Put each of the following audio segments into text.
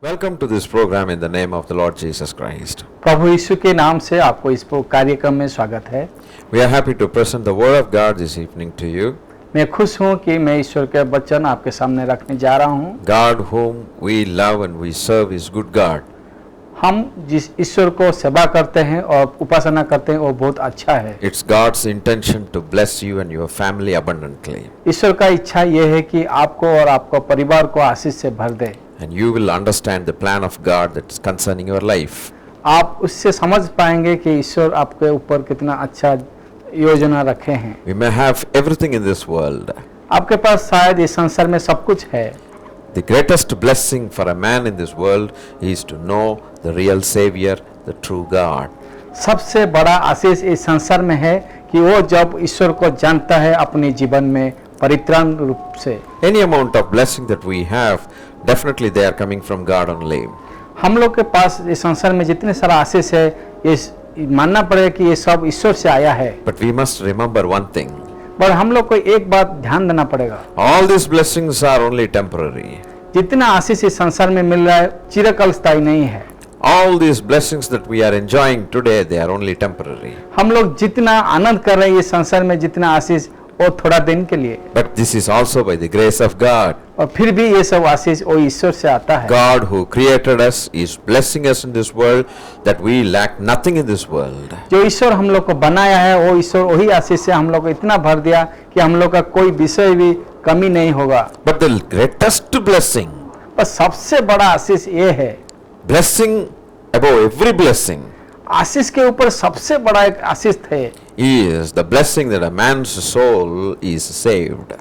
Welcome to this program in the name of the Lord Jesus Christ. प्रभु यीशु के नाम से आपको इस कार्यक्रम में स्वागत है। We are happy to present the Word of God this evening to you. मैं खुश हूँ कि मैं ईश्वर के वचन आपके सामने रखने जा रहा हूँ। God whom we love and we serve is good God. हम जिस ईश्वर को सेवा करते हैं और उपासना करते हैं वो बहुत अच्छा है। It's God's intention to bless you and your family abundantly. ईश्वर का इच्छा ये है कि आपको और आपको परिवार को आशीष से भर दे। And you will understand the plan of God that's concerning your life. आप उससे समझ पाएंगे कि ईश्वर आपके ऊपर कितना अच्छा योजना रखे हैं। We may have everything in this world. आपके पास शायद इस संसार में सब कुछ है। The greatest blessing for a man in this world is to know the real Savior, the true God. सबसे बड़ा आशीष इस संसार में है कि वो जब ईश्वर को जानता है अपने जीवन में परित्राण रूप से। Any amount of blessing that we have, definitely they are coming from God only. हम लोग के पास इस संसार में जितने सारा आशीष है ये मानना पड़ेगा कि ये सब ईश्वर से आया है। But we must remember one thing. पर हम लोग को एक बात ध्यान देना पड़ेगा। All these blessings are only temporary. जितना आशीष इस संसार में मिल रहा है चिरकाल स्थायी नहीं है। All these blessings that we are enjoying today, they are only temporary. हम लोग जितना आनंद कर रहे हैं इस संसार में जितना आशीष वो थोड़ा दिन के लिए। But this is also by the grace of God. और फिर भी ये सब आशीष वो ईश्वर से आता है। God who created us is blessing us in this world that we lack nothing in this world. जो ईश्वर हम लोग को बनाया है वो ईश्वर वही आशीष से हम लोग को इतना भर दिया कि हम लोग का कोई विषय भी कमी नहीं होगा। But the greatest blessing, पर सबसे बड़ा आशीष ये है, blessing above every blessing, आशीष के ऊपर सबसे बड़ा एक आशीष है, is the blessing that a man's soul is saved.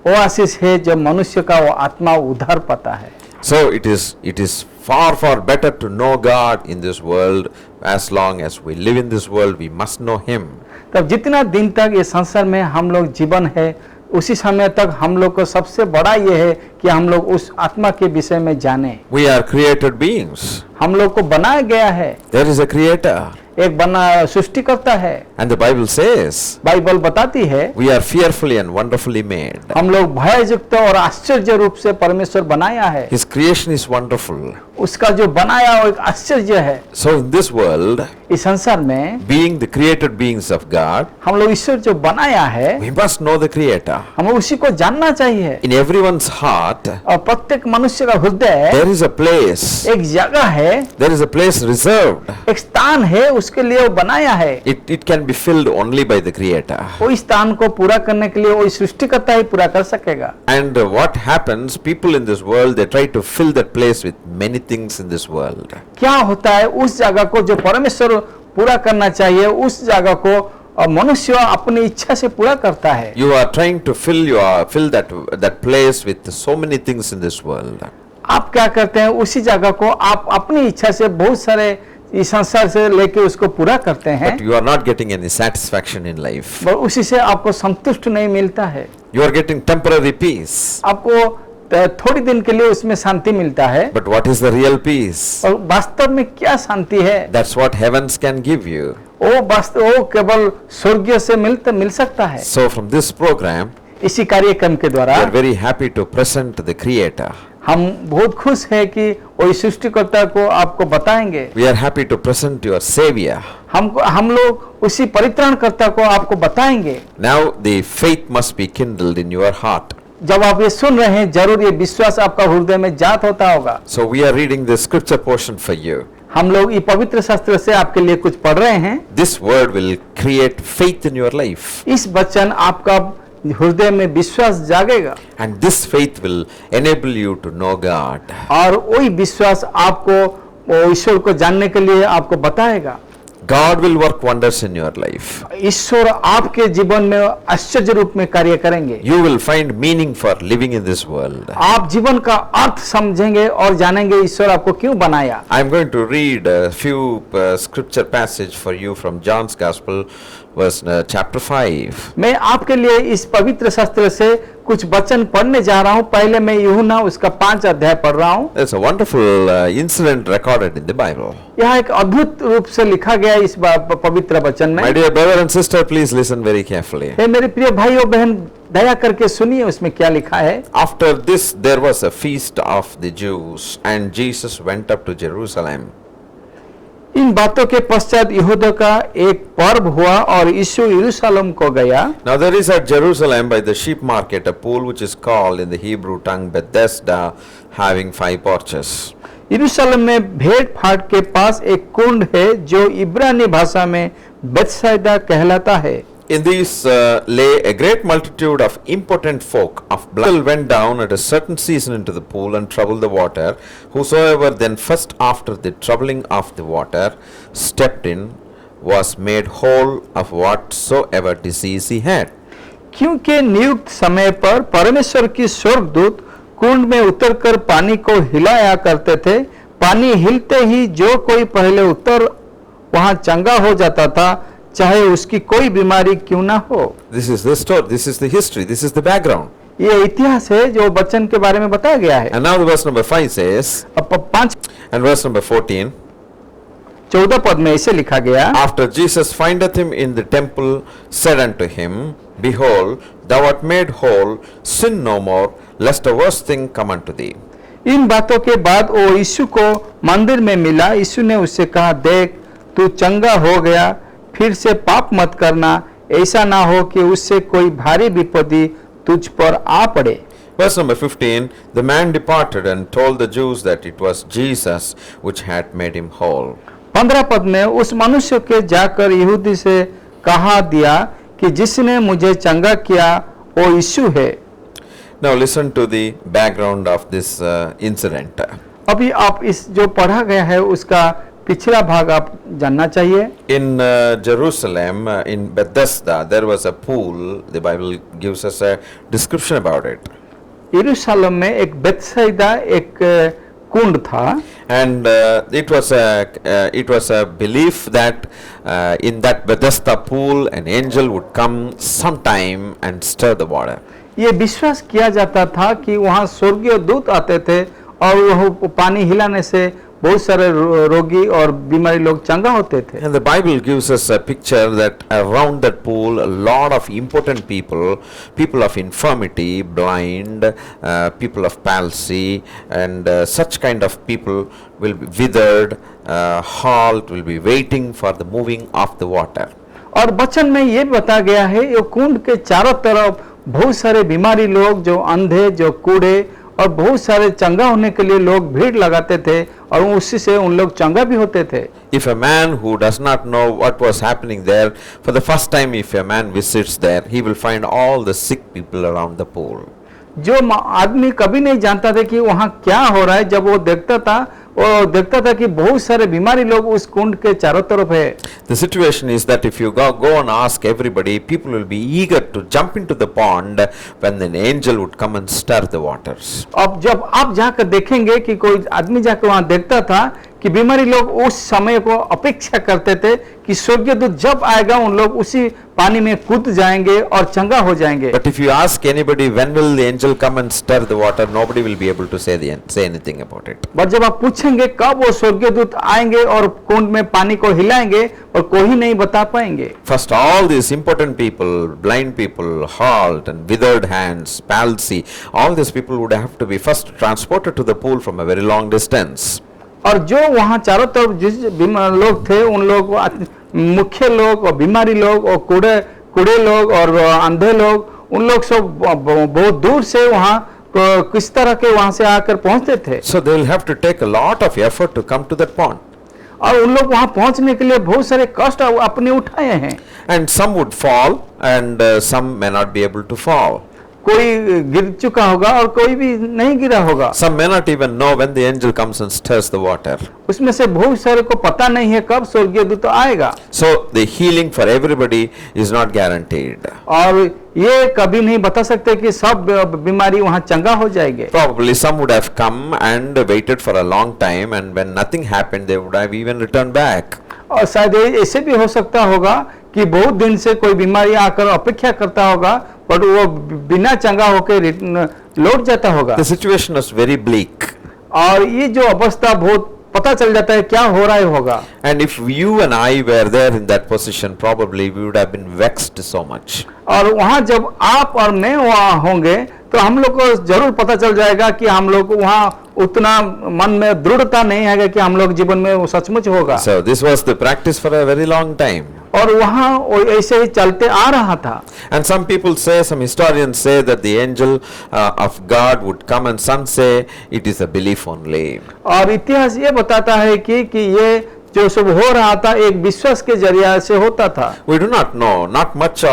वो आशीष है जब मनुष्य का वो आत्मा उद्धार पाता है। So it is far better to know God in this world. As long as we live in this world, we must know Him. तब जितना दिन तक ये संसार में हम लोग जीवन है उसी समय तक हम लोग को सबसे बड़ा ये है कि हम लोग उस आत्मा के विषय में जाने। We are created beings. हम लोग को बनाया गया है। There is a creator. एक बना सृष्टि करता है। And the Bible says, Bible बताती है we are fearfully and wonderfully made. हम लोग भययुक्त और आश्चर्य रूप से परमेश्वर बनाया है। His creation is wonderful. उसका जो बनाया वो एक आश्चर्य है। So in this world, इस संसार में being the created beings of God, हम लोग ईश्वर जो बनाया है we must know the creator. हमें उसी को जानना चाहिए। In everyone's heart, और प्रत्येक मनुष्य का हृदय there is a place. एक जगह है, There is a place reserved. एक स्थान है, उसके लिए वो बनाया है। It can be filled only by the creator. वो इस स्थान को पूरा करने के लिए वो सृष्टिकर्ता ही पूरा कर सकेगा। And what happens, people in this world, they try to fill that place with many things in this world. क्या होता है उस जगह को जो परमेश्वर पूरा करना चाहिए उस जगह को मनुष्य अपनी इच्छा से पूरा करता है। You are trying to fill that place with so many things in this world. आप क्या करते हैं उसी जगह को आप अपनी इच्छा से बहुत सारे इस संसार से लेके उसको पूरा करते हैं। But you are not getting any satisfaction in life. पर उसी से आपको संतुष्ट नहीं मिलता है। You are getting temporary peace. आपको थोड़ी दिन के लिए उसमें शांति मिलता है। But what is the real peace? और वास्तव में क्या शांति है? That's what heavens can give you. वो केवल स्वर्गीय से मिल सकता है। So from this program, इसी कार्यक्रम के द्वारा we are very happy to present the Creator. हम बहुत खुश हैं कि वो सृष्टिकर्ता को आपको बताएंगे। We are happy to present your Savior. हम लोग उसी परित्राणकर्ता को आपको बताएंगे। Now the faith must be kindled in your heart. जब आप ये सुन रहे हैं जरूर ये विश्वास आपका हृदय में जात होता होगा। So we are reading the scripture portion for you. हम लोग ये पवित्र शास्त्र से आपके लिए कुछ पढ़ रहे हैं। This word will create faith in your life. इस वचन आपका हृदय में विश्वास जागेगा। And this faith will enable you to know God. और वही विश्वास आपको ईश्वर को जानने के लिए आपको बताएगा। God will work wonders in your life. ईश्वर आपके जीवन में आश्चर्य रूप में कार्य करेंगे। You will find meaning for living in this world. आप जीवन का अर्थ समझेंगे और जानेंगे ईश्वर आपको क्यों बनाया। I am going to read a few scripture passage for you from John's Gospel, chapter 5. मैं आपके लिए इस पवित्र शास्त्र से कुछ वचन पढ़ने जा रहा हूँ। पहले मैं यूहन्ना उसका 5 अध्याय पढ़ रहा हूँ। There's a wonderful incident recorded in the Bible. यह एक अद्भुत रूप से लिखा गया इस पवित्र वचन में। My dear brother and sister, please listen very carefully. हे मेरे प्रिय भाई और बहन दया करके सुनिए उसमें क्या लिखा है। After this, there was a feast of the Jews, and Jesus went up to Jerusalem. इन बातों के पश्चात यहूदा का एक पर्व हुआ और यीशु यरूशलेम को गया। Now there is at Jerusalem by the sheep market a pool which is called in the Hebrew tongue Bethesda, having 5 porches. यरूशलेम में भेड़ फाट के पास एक कुंड है जो इब्रानी भाषा में बेथसाइदा कहलाता है। In these lay a great multitude of impotent folk of blood went down at a certain season into the pool and troubled the water. Whosoever then first after the troubling of the water stepped in was made whole of whatsoever disease he had. क्योंकि नियुक्त समय पर परमेश्वर की स्वर्गदूत कुंड में उतरकर पानी को हिलाया करते थे। पानी हिलते ही जो कोई पहले उतर वहां चंगा हो जाता था, चाहे उसकी कोई बीमारी क्यों ना हो। This is the story, this is the history, this is the background. ये इतिहास है जो वचन के बारे में बताया गया है। And now the verse number 5 says, अब 5 and verse number 14, 14 पद में ऐसे लिखा गया, after Jesus findeth him in the temple, said unto him, Behold, thou art made whole, sin no more, lest a worse thing come unto thee. इन बातों के बाद वो यीशु को मंदिर में मिला। यीशु ने उससे कहा, देख तू चंगा हो गया, फिर से पाप मत करना, ऐसा ना हो कि उससे कोई भारी विपत्ति तुझ पर आ पड़े। Verse number 15, the man departed and told the Jews that it was Jesus which had made him whole. 15 पद में उस मनुष्य के जाकर यहूदी से कहा दिया कि जिसने मुझे चंगा किया वो यीशु है। Now listen to the background of this incident. अभी आप इस जो पढ़ा गया है उसका पिछला भाग आप जानना चाहिए। In Jerusalem, in Bethesda, there was a pool. The Bible gives us a description about it. यरूशलेम में एक बेथसाइदा एक कुंड था। And it was a belief that in that Bethesda pool an angel would come sometime and stir the water. ये विश्वास किया जाता था कि वहाँ स्वर्गीय दूत आते थे और वह पानी हिलाने से बहुत सारे रोगी और बीमारी लोग चंगा होते थे। And the Bible gives us a picture that around that pool a lot of important people, people of infirmity, blind, people of palsy, and such kind of people will be withered, halt, will be waiting for the moving of the water. और वचन में ये बताया गया है ये कुंड के चारों तरफ बहुत सारे बीमारी लोग, जो अंधे, जो कूड़े और बहुत सारे चंगा होने के लिए लोग भीड़ लगाते थे और उसी से उन लोग चंगा भी होते थे। If a man who does not know what was happening there, for the first time if a man visits there, he will find all the sick people around the pool. जो आदमी कभी नहीं जानता था कि वहाँ क्या हो रहा है, जब वो देखता था कि बहुत सारे बीमारी लोग उस कुंड के चारों तरफ है। The situation is that if you go and ask everybody, people will be eager to jump into the pond when an angel would come and stir the waters. अब जब आप जाकर देखेंगे कि कोई आदमी जाकर वहाँ देखता था कि बीमारी लोग उस समय को अपेक्षा करते थे कि स्वर्गीय दूत जब आएगा उन लोग उसी पानी में कूद जाएंगे और चंगा हो जाएंगे। But if you ask anybody when will the angel come and stir the water, nobody will be able to say anything about it. But जब आप पूछेंगे कब वो स्वर्गीय दूत आएंगे और कुंड में पानी को हिलाएंगे, और कोई नहीं बता पाएंगे। First, all these important people, blind people, halt and withered hands, palsy, all these people would have to be first transported to the pool from a very long distance. और जो वहाँ चारों तरफ जिस लोग थे उन लोग मुख्य लोग और बीमारी लोग और कूड़े लोग और अंधे लोग, उन लोग सब बहुत दूर से वहाँ किस तरह के वहाँ से आकर पहुँचते थे। So they will have to take a lot of effort to come to that pond. और उन लोग वहाँ पहुँचने के लिए बहुत सारे कष्ट अपने उठाए हैं। And some would fall and some may not be able to fall. कोई गिर चुका होगा और कोई भी नहीं गिरा होगा। Some may not even know when the angel comes and stirs the water. उसमें से बहुत सारे को पता नहीं है कब स्वर्गीय दूत आएगा। So the healing for everybody is not guaranteed. और ये कभी नहीं बता सकते कि सब बीमारी वहाँ चंगा हो जाएंगे। Probably some would have come and waited for a long time, and when nothing happened, they would have even returned back. और शायद ऐसे भी हो सकता होगा कि बहुत दिन से कोई बीमारी आकर अपेक्षा करता होगा, पर वो बिना चंगा होकर लौट जाता होगा। The situation was very bleak. और ये जो अवस्था बहुत पता चल जाता है क्या हो रहा है होगा। And if you and I were there in that position, probably we would have been vexed so much. और वहाँ जब आप और मैं वहाँ होंगे तो हम लोग को जरूर पता चल जाएगा कि हम लोग को वहाँ उतना मन में दृढ़ता नहीं है कि हम लोग जीवन में वो सचमुच होगा। So this was the practice for a very long time. और वहाँ वो ऐसे ही चलते आ रहा था। And some people say, some historians say that the angel of God would come, and some say it is a belief only. और इतिहास ये बताता है कि ये जो सब हो रहा था एक विश्वास के जरिया से होता था। We do not know, not much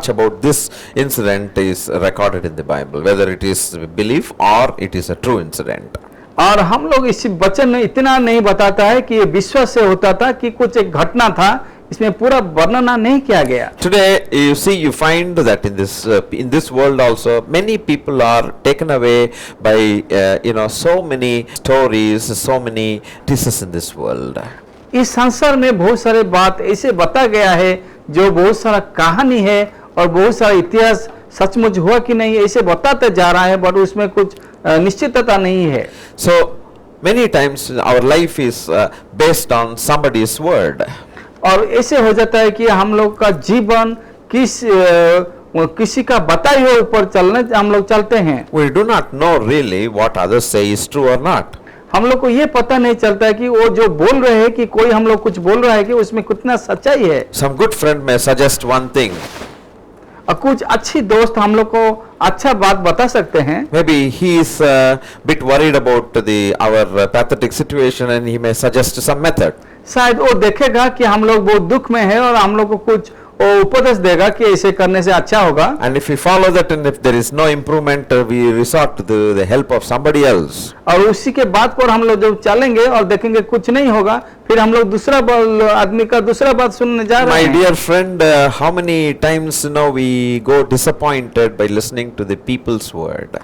about this incident is recorded in the Bible, whether it is belief or it is a true incident. और हम लोग इस वचन में इतना नहीं बताता है कि ये विश्वास से होता था कि कुछ एक घटना था, इसमें पूरा वर्णना नहीं किया गया। Today, you see, you find that in this world also, many people are taken away by so many stories, so many pieces in this world. इस संसार में बहुत सारे बात ऐसे बता गया है जो बहुत सारा कहानी है और बहुत सारा इतिहास सचमुच हुआ कि नहीं ऐसे बताते जा रहा है, बट उसमें कुछ निश्चितता नहीं है। So many times our life is based on somebody's word. और ऐसे हो जाता है कि हम लोग का जीवन किसी का बताए हुए ऊपर चलने हम लोग चलते हैं। We do not know really what others say is true or not. हम लोग को ये पता नहीं चलता है कि वो जो बोल रहे हैं कि कोई हम लोग कुछ बोल रहा है कि उसमें कितना सच्चाई है। Some good friend may suggest one thing. और कुछ अच्छी दोस्त हम लोग को अच्छा बात बता सकते हैं। Maybe he is bit worried about our pathetic situation, and he may suggest some method. शायद वो देखेगा कि हम लोग बहुत दुख में है और हम लोग को कुछ वो उपदेश देगा कि ऐसे करने से अच्छा होगा। And if we follow that, and if there is no improvement, we resort to the help of somebody else. और उसी के बाद पर हम लोग जब चलेंगे और देखेंगे कुछ नहीं होगा, फिर हम लोग दूसरा आदमी का दूसरा बात सुनने जा रहे हैं। My dear friend, how many times we go disappointed by listening to the people's word?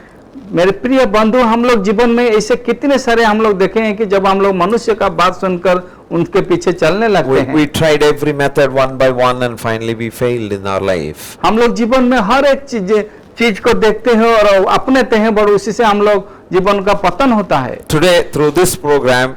मेरे प्रिय बंधु, हम लोग जीवन में ऐसे कितने सारे हम लोग देखे हैं कि जब हम लोग मनुष्य का बात सुनकर उनके पीछे चलने लगते हैं। We tried every method one by one, and finally we failed in our life. हम लोग जीवन में हर एक चीज को देखते हैं और अपनाते हैं, बट उसी से हम लोग जीवन का पतन होता है। Today, through this program,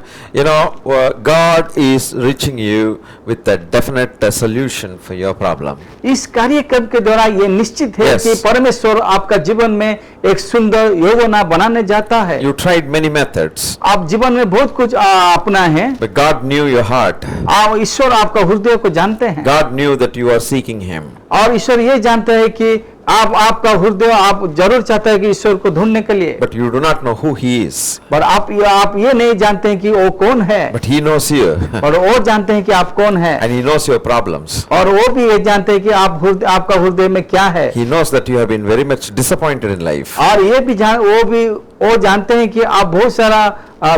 God is reaching you with a definite solution for your problem. इस कार्यक्रम के द्वारा ये निश्चित है Yes. कि परमेश्वर आपका जीवन में एक सुंदर योजना बनाने जाता है। You tried many methods, आप जीवन में बहुत कुछ अपना है। but God knew your heart. आप ईश्वर आपका हृदय को जानते हैं God knew that you are seeking Him. और ईश्वर ये जानते हैं कि आपका हृदय आप जरूर चाहते हैं कि ईश्वर को ढूंढने के लिए, But you do not know who He is. पर आप ये नहीं जानते हैं कि वो कौन है, But He knows you. और वो जानते हैं कि आप कौन है, And He knows your problems. और वो भी ये जानते हैं कि आपका हृदय में क्या है, He knows that you have been very much disappointed in life. और ये भी वो जानते हैं कि आप बहुत सारा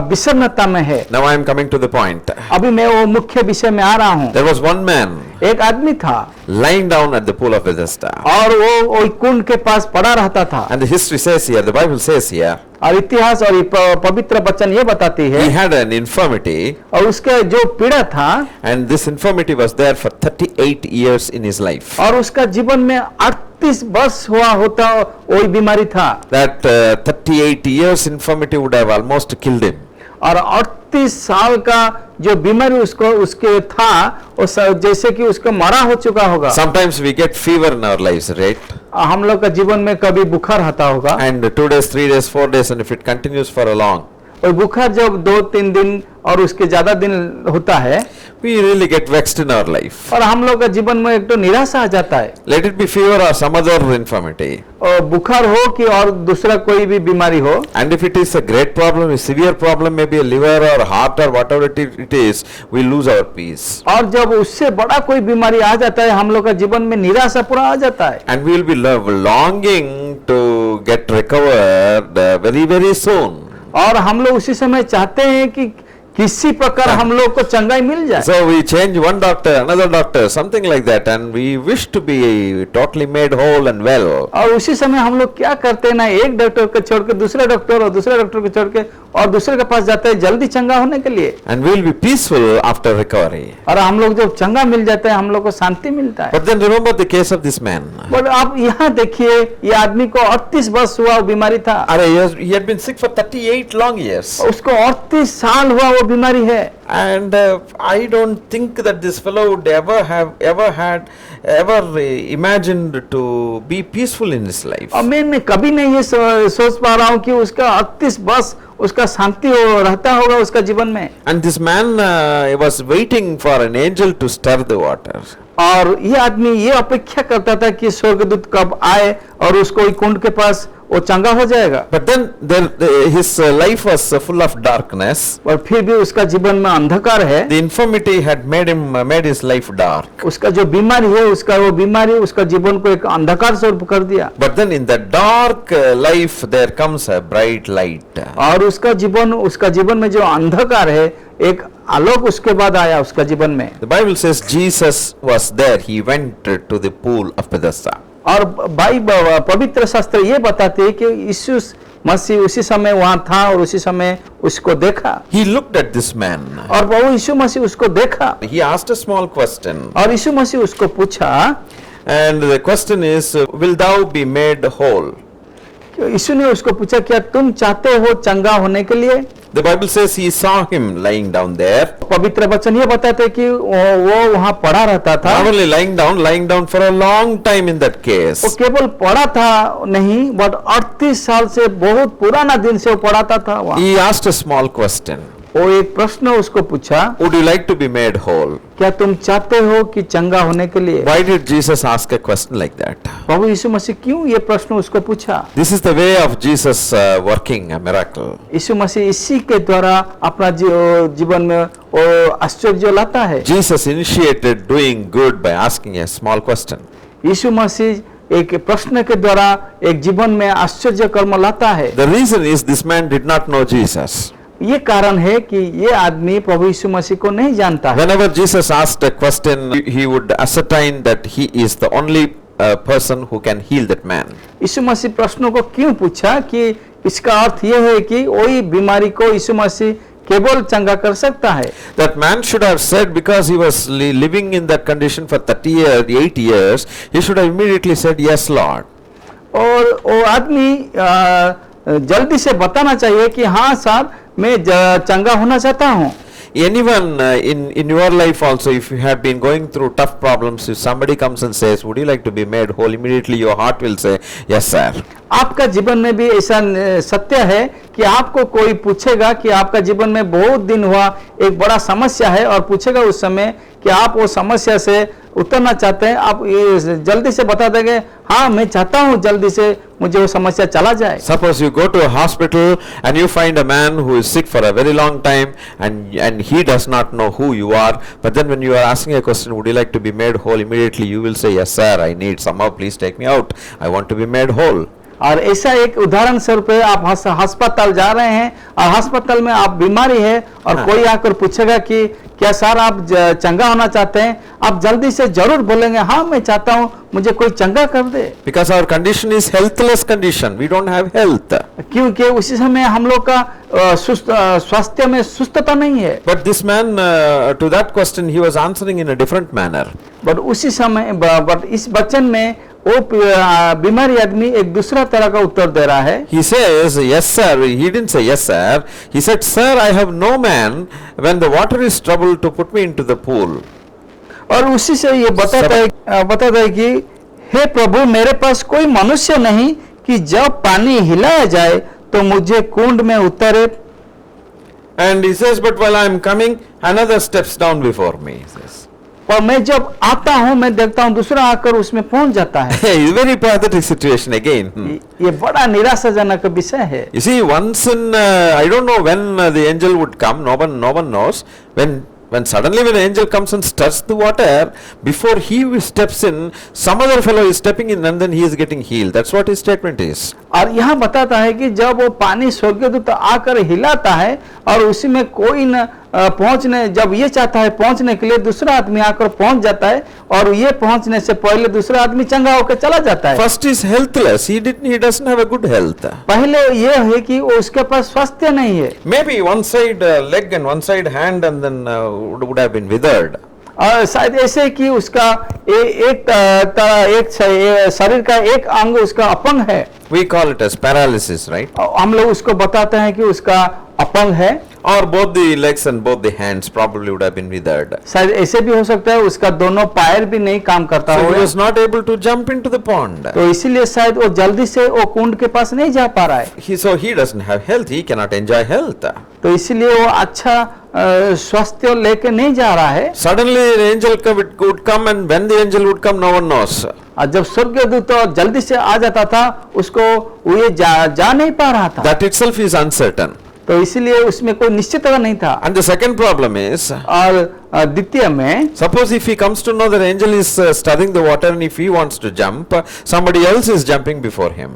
विषमता में है। Now I am coming to the point. अभी मैं वो मुख्य विषय में आ रहा हूँ। There was one man एक आदमी था lying down at the pool of Bethesda. और वो कुंड के पास पड़ा रहता था, And the history says here, the Bible says here, और इतिहास और पवित्र वचन ये बताती है, he had an infirmity, और उसका जो पीड़ा था, and this infirmity was there for 38 years in his life. और उसका जीवन में 38 वर्ष होता वही बीमारी था। That 38 years infirmity would have almost killed him. और 38 साल का जो बीमारी उसके था, जैसे कि उसका मरा हो चुका होगा। Sometimes we get fever in our lives, right? हम लोग का जीवन में कभी बुखार आता होगा, And 2 days, 3 days, 4 days, and if it continues for a long, और बुखार जब 2-3 दिन और उसके ज्यादा दिन होता है, we really get vexed in our life. और हम लोग का जीवन में एक तो निराशा आ जाता है। Let it be fever or some other infirmity. और बुखार हो कि और दूसरा कोई भी बीमारी हो, And if it is a great problem, a severe problem, maybe a liver or heart or whatever it is, we lose our peace. और जब उससे बड़ा कोई बीमारी आ जाता है, हम लोग का जीवन में निराशा पूरा आ जाता है, And we will be longing to get recovered very, very soon. और हम लोग उसी समय चाहते हैं कि किसी प्रकार हम लोग को चंगाई मिल जाए। So we change one doctor, another doctor, something like that, and we wish to be totally made whole and well. और उसी समय हम लोग क्या करते हैं ना, एक डॉक्टर को छोड़ के दूसरा डॉक्टर और दूसरा डॉक्टर को छोड़ के और दूसरे के पास जाते हैं जल्दी चंगा होने के लिए। And we'll be peaceful after recovery. और हम लोग जब चंगा मिल जाता है हम लोग को शांति मिलता है। But then remember the case of this man. और आप यहाँ देखिए, ये आदमी को 38 वर्ष हुआ वो बीमारी था। Arey, he had been sick for 38 long years. उसको 38 साल हुआ वो बीमारी है। And I don't think that this fellow would ever imagined to be peaceful in his life. और मैं कभी नहीं ये सोच पा रहा हूँ कि उसका 38 वर्ष उसका शांति रहता होगा उसका जीवन में। And this man was waiting for an angel to stir the water. और ये आदमी ये अपेक्षा करता था कि स्वर्गदूत कब आए और उसको कुंड के पास वो चंगा हो जाएगा। But then his life was full of darkness. और फिर भी उसका जीवन में अंधकार है। The infirmity had made his life dark. उसका जो बीमारी है उसका वो बीमारी उसका जीवन को एक अंधकार स्वरूप कर दिया। But then in the dark life there comes a bright light. और उसका जीवन में जो अंधकार है एक आलोक उसके बाद आया उसका जीवन में। The Bible says Jesus was there. He went to the pool of Bethesda. और पवित्र शास्त्र ये बताते हैं कि यीशु मसीह उसी समय वहां था और उसी समय उसको देखा। He looked at this man. और वो यीशु मसीह उसको देखा। He asked a small question. और यीशु मसीह उसको पूछा, And the question is, will thou be made whole? यीशु ने उसको पूछा, क्या तुम चाहते हो चंगा होने के लिए? The Bible says he saw him lying down there. पवित्र वचन ये बताते कि वो वहां पड़ा रहता था। Not only lying down for a long time in that case. वो केवल पड़ा था नहीं, बट 38 साल से बहुत पुराना दिन से वो पड़ाता था वहां। He asked a small question. वो एक प्रश्न उसको पूछा, Would you like to be made whole? क्या तुम चाहते हो कि चंगा होने के लिए? Why did Jesus ask a question like that? प्रभु यीशु मसीह क्यों ये प्रश्न उसको पूछा? This is the way of Jesus working a miracle. यीशु मसीह इसी के द्वारा अपना जीवन में वो आश्चर्य लाता है। Jesus initiated doing good by asking a small question. यीशु मसीह एक प्रश्न के द्वारा एक जीवन में आश्चर्य कर्म लाता है। The reason is this man did not know Jesus. ये कारण है कि ये आदमी प्रभु यीशु मसीह को नहीं जानता है। Whenever Jesus asked a question, he would ascertain that he is the only person who can heal that man. यीशु मसीह प्रश्नों को क्यों पूछा कि इसका अर्थ ये है कि वही बीमारी को यीशु मसीह केवल चंगा कर सकता है। That man should have said, because he was living in that condition for 38 years, he should have immediately said, yes Lord. और वो आदमी जल्दी से बताना चाहिए कि हाँ सर मैं चंगा होना चाहता हूँ। Anyone in your life also, if you have been going through tough problems, if somebody comes and says, would you like to be made whole, immediately your heart will say, yes sir. आपका जीवन में भी ऐसा सत्य है कि आपको कोई पूछेगा कि आपका जीवन में बहुत दिन हुआ एक बड़ा समस्या है और पूछेगा उस समय कि आप वो समस्या से उतरना चाहते हैं, आप ये जल्दी से बता देंगे हाँ मैं चाहता हूँ जल्दी से मुझे वो समस्या चला जाए। Suppose you go to a hospital and you find a man who is sick for a very long time and he does not know who you are, but then when you are asking a question, would you like to be made whole, immediately you will say, yes sir, I need somehow, please take me out, I want to be made whole. और ऐसा एक उदाहरण स्वरूप है, आप अस्पताल जा रहे हैं और अस्पताल में आप बीमारी है और कोई आकर पूछेगा कि क्या सर आप चंगा होना चाहते हैं, आप जल्दी से जरूर बोलेंगे हाँ मैं चाहता हूँ मुझे कोई चंगा कर दे। Because our condition is healthless condition, we don't have health. क्योंकि उसी समय हम लोग का स्वास्थ्य में सुस्तता नहीं है। But this man, to that question, he was answering in a different manner. But उसी समय बट इस वचन में वो बीमारी आदमी एक दूसरा तरह का उत्तर दे रहा है। He says, yes sir. He didn't say yes sir. He said, sir, I have no man when the water is troubled to put me into the pool. और उसी से ये बताता है कि हे प्रभु मेरे पास कोई मनुष्य नहीं कि जब पानी हिलाया जाए तो मुझे कुंड में उतारे। And he says, but while I am coming, another steps down before me. He says. और मैं जब आता हूं मैं देखता हूं दूसरा आकर उसमें पहुंच जाता है। It's very pathetic situation again. ये बड़ा निराशाजनक विषय है। You see, once in I don't know when the angel would come. No one knows when suddenly when the angel comes and stirs the water, before he steps in, some other fellow is stepping in and then he is getting healed. That's what his statement is. और यहाँ बताता है कि जब वो पानी स्वर्गदूत आकर हिलाता है और उसी में कोई न पहुंचने, जब ये चाहता है पहुंचने के लिए, दूसरा आदमी आकर पहुंच जाता है और ये पहुंचने से पहले दूसरा आदमी चंगा होकर चला जाता है। First is healthless. He doesn't have a good health. पहले ये है कि वो उसके पास स्वास्थ्य नहीं है, Maybe one side leg and one side hand and then would have been withered. और शायद ऐसे कि उसका एक शरीर का एक अंग उसका अपंग है, We call it as paralysis, right? और हम लोग उसको बताते हैं कि उसका अपंग है। Or both the legs and both the hands probably would have been withered. शायद ऐसे भी हो सकता है उसका दोनों पैर भी नहीं काम करता So he हो, was not able to jump into the pond. तो इसीलिए शायद वो जल्दी से वो कुंड के पास नहीं जा पा रहा है, So he doesn't have health. He cannot enjoy health. तो इसीलिए वो अच्छा स्वास्थ्य लेके नहीं जा रहा है। Suddenly the angel would come, and when the angel would come, no one knows. और जब स्वर्गदूत तो जल्दी से आ जाता था, उसको वो ये जा नहीं पा रहा था, That itself is uncertain. तो इसीलिए उसमें कोई निश्चितता नहीं था। And the second problem is, और द्वितीय में, suppose if he comes to know that angel is stirring the water and if he wants to jump, somebody else is jumping before him.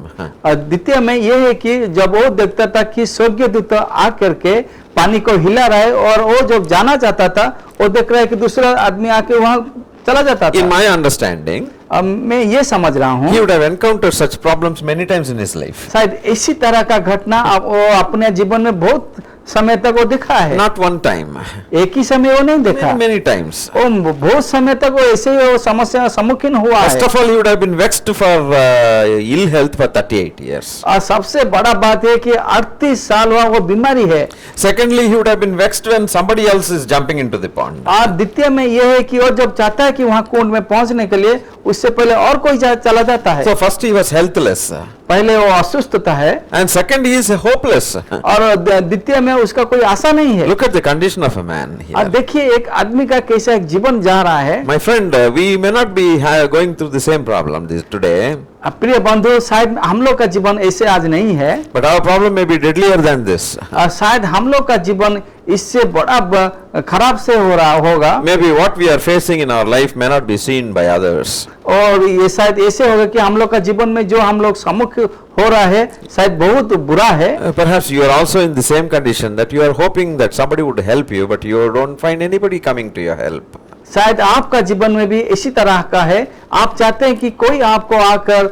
और द्वितीय में ये है कि जब वो देखता था कि स्वर्गदूत आ करके पानी को हिला रहा है और वो जब जाना चाहता था, वो देख रहा है कि दूसरा आदमी आके वहां चला जाता In था। my understanding, अब मैं ये समझ रहा हूँ he would have encountered such problems many times in his life. शायद इसी तरह का घटना वो अपने जीवन में बहुत समय तक वो दिखा है, Not one time, एक ही समय वो नहीं देखा, many times. वो बहुत समय तक वो ऐसे ही वो समस्या सम्मुखीन हुआ First है। of all, he would have been vexed for ill health for 38 years. और सबसे बड़ा बात है कि 38 साल हुआ वो बीमारी है। Secondly, he would have been vexed when somebody else is jumping into the pond. और द्वितीय में यह है कि वो जब चाहता है कि वहां कुंड में पहुंचने के लिए, उससे पहले और कोई चला जाता है। So first he was helpless, पहले वो अस्वस्थता है and second he is hopeless. और द्वितीय में उसका कोई आशा नहीं है। Look at the condition of a man और here. देखिए एक आदमी का कैसा एक जीवन जा रहा है। My friend, we may not be going through the same problem today, प्रिय बंधु, शायद हम लोग का जीवन ऐसे आज नहीं है, but our problem may be deadlier than this. और शायद हम लोग का जीवन इससे बड़ा खराब से हो रहा होगा, Maybe what we are facing in our life may not be seen by others. और ये शायद ऐसे होगा कि हम लोग का जीवन में जो हम लोग सम्मुख हो रहा है शायद बहुत बुरा है। Perhaps you are also in the same condition that you are hoping that somebody would help you, but you don't find anybody coming to your help. शायद आपका जीवन में भी इसी तरह का है, आप चाहते हैं कि कोई आपको आकर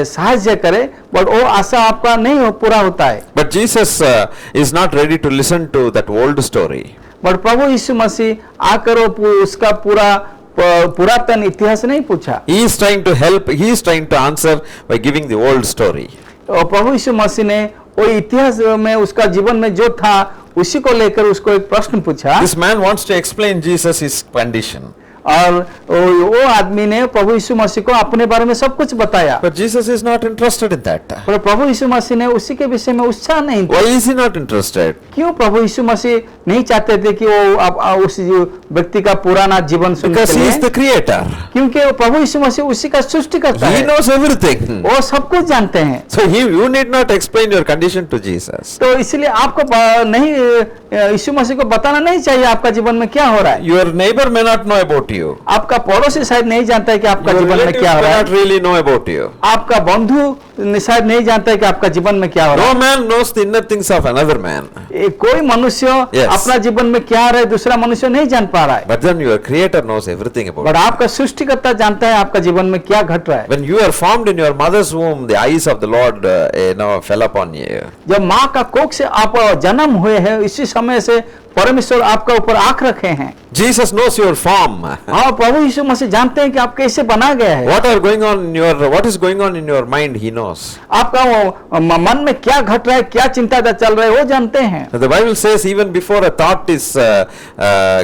सहायता करे, बट वो आशा आपका नहीं पूरा होता है। But Jesus is not ready to listen to that old story. But प्रभु यीशु मसीह आकर वो उसका पुरातन इतिहास नहीं पूछा, He is trying to help, he is trying to answer by giving the old story. और प्रभु यीशु मसीह ने वो इतिहास में उसका जीवन में जो था उसी को लेकर उसको एक प्रश्न पूछा। This man wants to explain Jesus his condition. और वो आदमी ने प्रभु यीशु मसीह को अपने बारे में सब कुछ बताया, But Jesus is not interested in that. पर प्रभु यीशु मसीह ने उसी के विषय में उत्साह नहीं था। Why is he not interested? क्यों प्रभु यीशु मसीह नहीं चाहते थे कि वो उस व्यक्ति का पुराना जीवन सुनने Because के he लिए? is the creator. क्योंकि वो प्रभु यीशु मसीह उसी का सृष्टि करता He है, knows everything. वो सब कुछ जानते हैं। So you need not explain your condition to Jesus. तो इसलिए आपको नहीं यीशु मसीह को बताना नहीं चाहिए आपका जीवन में क्या हो रहा है। Your neighbor may not know about you. आपका पड़ोसी शायद नहीं जानता है कि आपका Your जीवन में relatives क्या हो may रहा not है। really know about you. आपका बंधु शायद नहीं जानता है कि आपका जीवन में क्या हो रहा No man knows the inner things of another man. है। कोई मनुष्य Yes. अपना जीवन में क्या हो रहा है दूसरा मनुष्य नहीं जान पा रहा है, But then your creator knows everything about but you. आपका सृष्टिकर्ता जानता है आपका जीवन में क्या घट रहा है। When you are formed in your mother's womb, the eyes of the Lord fell upon you. जब माँ का कोख से आप जन्म हुए हैं, इसी समय से परमेश्वर आपका ऊपर आंख रखे हैं। Jesus knows your form. और प्रभु यीशु मसीह जानते हैं कि आप कैसे बना गया है। What is going on in your mind, he knows. आपका वो मन में क्या घट रहा है, क्या चिंता चल रहा है, वो जानते हैं। The Bible says even before a thought is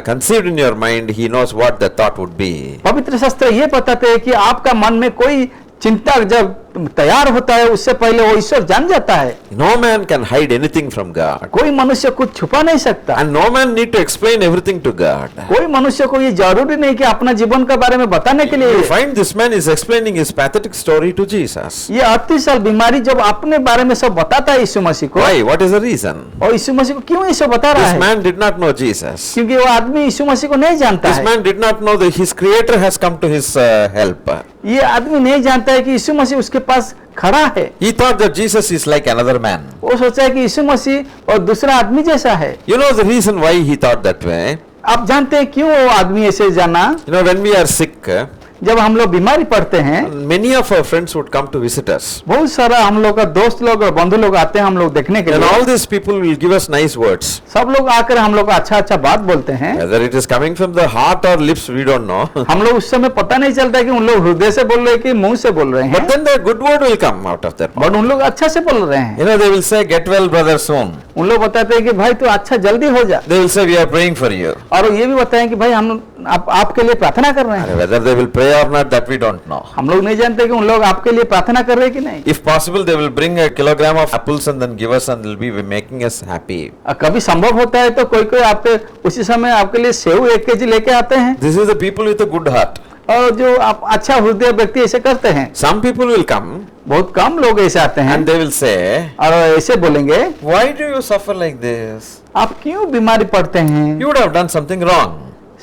conceived in your mind, he knows what the thought would be. पवित्र शास्त्र ये बताते हैं कि आपका मन में कोई चिंता जब तैयार होता है उससे पहले वो ईश्वर जान जाता है। No man can hide anything from God. कोई मनुष्य कुछ छुपा नहीं सकता, And no man need to explain everything to God. कोई मनुष्य को ये जरूरी नहीं कि अपना जीवन के बारे में बताने के लिए। You find this man is explaining his pathetic story to Jesus. ये 38 साल बीमारी जब अपने बारे में सब बताता है यीशु मसीह को, Why? What is the reason? और यीशु मसीह को क्यों ये सब बता रहा This है? man did not know Jesus. क्योंकि वो आदमी यीशु मसीह को नहीं जानता This है। man did not know that his creator has come to his help. ये आदमी नहीं जानता है कि यीशु मसीह उसके पास खड़ा है। He thought that Jesus is like another man. वो सोचा है कि यीशु मसीह और दूसरा आदमी जैसा है। You know the reason why he thought that way? आप जानते हैं क्यों वो आदमी ऐसे जाना? You know, when we are sick, जब हम लोग बीमारी पड़ते हैं, many of our friends would come to visit us. बहुत सारा हम लोग का दोस्त लोग और बंधु लोग आते हैं हम लोग देखने के And लिए। all these people will give us nice words. सब लोग आकर हम लोग अच्छा अच्छा बात बोलते हैं। Whether it is coming from the heart or lips, we don't know. हम लोग उस समय पता नहीं चलता कि उन लोग हृदय से बोल रहे हैं कि मुंह से बोल रहे But हैं, then the good word will come out of their mouth. But उन लोग अच्छा से बोल रहे हैं। You know, they will say, "Get well, brother, soon." उन लोग बताते हैं कि भाई तू अच्छा जल्दी हो जा, They will say, "We are praying for you." और ये भी बताएं कि भाई हम आपके लिए प्रार्थना कर रहे हैं। Whether they will pray or not, that we don't know. हम लोग नहीं जानते कि उन लोग आपके लिए प्रार्थना कर रहे हैं कि नहीं। If possible, they will bring a kilogram of apples and then give us, and they'll be making us happy. कभी संभव होता है तो कोई कोई आपके उसी समय आपके लिए सेव 1 केजी लेके आते हैं, This is the people with a good heart. और जो आप अच्छा हृदय व्यक्ति ऐसे करते हैं। Some people will come बहुत कम लोग ऐसे आते हैं and they will say, और ऐसे बोलेंगे, "Why do you suffer like this? आप क्यों बीमारी पड़ते हैं? You would have done something wrong.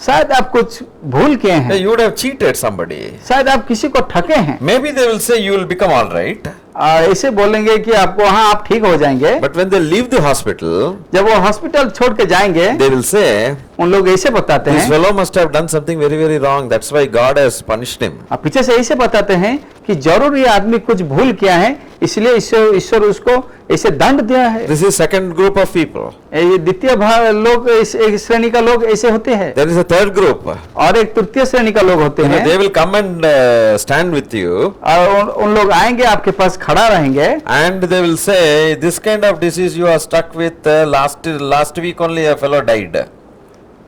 शायद आप कुछ भूल किए हैं, You would have cheated somebody." शायद आप किसी को ठगे हैं। Maybe they will say you will become all right. ऐसे बोलेंगे कि आपको हाँ आप ठीक हो जाएंगे। But when they leave the hospital, जब वो हॉस्पिटल छोड़ के जाएंगे, they will say, उन लोग ऐसे बताते "This हैं, fellow must have done something very, very wrong. That's why God has punished him." पीछे से ऐसे बताते हैं कि जरूर ये आदमी कुछ भूल किया है, इसलिए ईश्वर उसको ऐसे दंड दिया है। This is second group of people. ये द्वितीय लोग एक श्रेणी का लोग ऐसे होते हैं, There is a third group. और एक तृतीय श्रेणी का लोग होते हैं, They will come and stand with you, और उन लोग आएंगे आपके पास खड़ा रहेंगे, and they will say, "This kind of disease you are stuck with. Last week only a fellow died."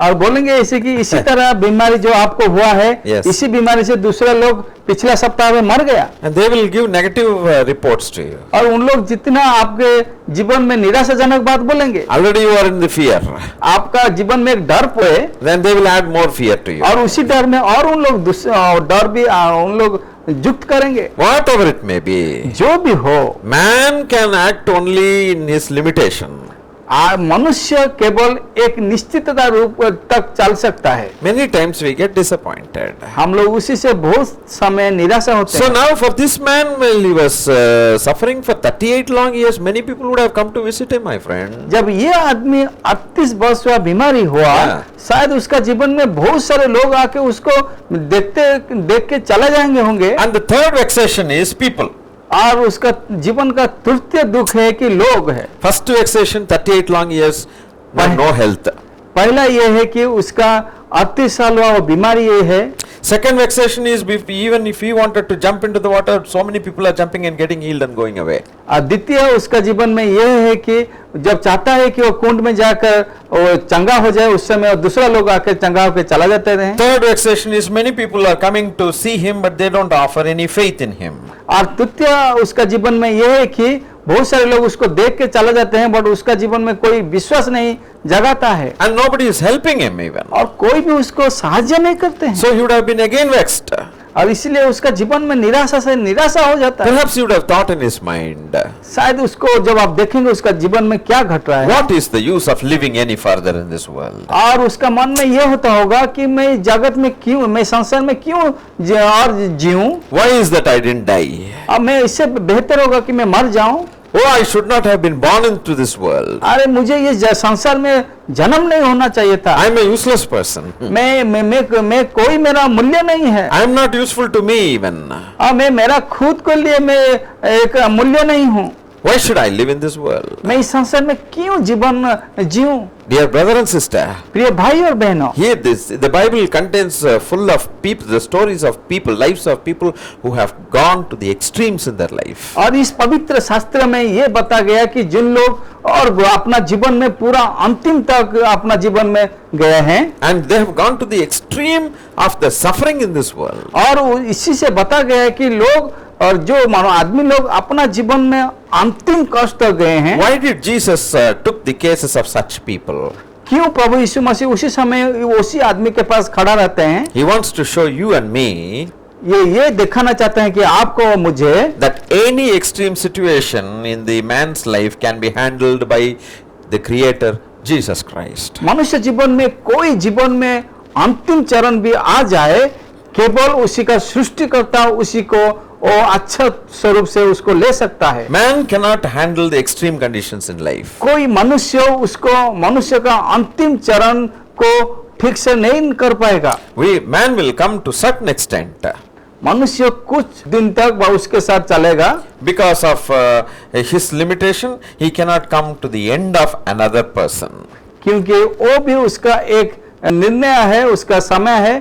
और बोलेंगे ऐसे कि इसी तरह बीमारी जो आपको हुआ है, Yes. इसी बीमारी से दूसरे लोग पिछला सप्ताह में मर गया। And they will give negative reports to you. और उन लोग जितना आपके जीवन में निराशाजनक बात बोलेंगे, Already you are in the fear. आपका जीवन में एक डर पोए, Then they will add more fear to you. और उसी डर में और उन लोग डर भी उन लोग युक्त करेंगे। Whatever it may be, जो भी हो, man can act only in his limitation. मनुष्य केवल एक निश्चितता रूप तक चल सकता है। Many times we get disappointed. हम लोग उसी से बहुत समय निराशा होते So हैं। now for this man, while he was suffering for 38 long years, many people would have come to visit him, my friend. जब ये आदमी 38 वर्ष हुआ बीमारी हुआ, हाँ। शायद उसका जीवन में बहुत सारे लोग आके उसको देख के चले जाएंगे होंगे। And the third vexation is people. और उसका जीवन का तृतीय दुख है कि लोग है। First vexation, 38 long years, no health. पहला ये है कि उसका 38 साल हुआ वो बीमारी ये है। Second vexation is even if he wanted to jump into the water, so many people are jumping and getting healed and going away. और द्वितीय उसका जीवन में यह है कि जब चाहता है कि वो कुंड में जाकर वो चंगा हो जाए, उस समय दूसरा लोग आकर चंगा होकर चला जाते हैं। Third vexation is many people are coming to see him, but they don't offer any faith in him. और तृतीय उसका जीवन में यह है कि बहुत सारे लोग उसको देख के चले जाते हैं, बट उसका जीवन में कोई विश्वास नहीं जगाता है, And nobody is helping him even. और कोई भी उसको साहाय्य नहीं करते हैं। So he would have been again vexed. और इसलिए उसका जीवन में निराशा से निराशा हो जाता है। Perhaps he would have thought in his mind, शायद उसको जब आप देखेंगे उसका जीवन में क्या घट रहा है, what is the use of living any further in this world? और उसका मन में यह होता होगा कि मैं जगत में क्यों, मैं संसार में क्यों और जीऊं, Why is that I didn't die? अब मैं इससे बेहतर होगा कि मैं मर जाऊं। Oh, I should not have been born into this world. अरे मुझे ये संसार में जन्म नहीं होना चाहिए था। I'm a useless person. मैं कोई मेरा मूल्य नहीं है। I'm not useful to me even. मैं मेरा खुद के लिए मैं एक मूल्य नहीं हूँ। Why should I live in this world? मैं इस संसार में क्यों जीवन जीऊं? Dear brother and sister, प्रिय भाई और बहनों, here the Bible contains full of people, the stories of people, lives of people who have gone to the extremes in their life. और इस पवित्र शास्त्र में ये बता गया कि जिन लोग और वो अपना जीवन में पूरा अंतिम तक अपना जीवन में गए हैं, And they have gone to the extreme of the suffering in this world. और इसी से बता गया है कि लोग और जो मानो आदमी लोग अपना जीवन में अंतिम कष्ट तक गए हैं। Why did Jesus took the cases of such people? क्यों प्रभु यीशु मसीह उसी समय उसी आदमी के पास खड़ा रहते हैं? He wants to show you and me ये दिखाना चाहते हैं कि आपको और मुझे that any extreme situation in the man's life can be handled by the Creator, Jesus Christ. मनुष्य जीवन में कोई जीवन में अंतिम चरण भी आ जाए, केवल उसी का सृष्टिकर्ता उसी को वो अच्छा स्वरूप से उसको ले सकता है। Man cannot handle the extreme conditions in life. कोई मनुष्य का अंतिम चरण को ठीक से नहीं कर पाएगा। Man will come to certain extent मनुष्य कुछ दिन तक वह उसके साथ चलेगा, because of his limitation. He cannot come to the end of another person. क्योंकि वो भी उसका एक निर्णय है, उसका समय है,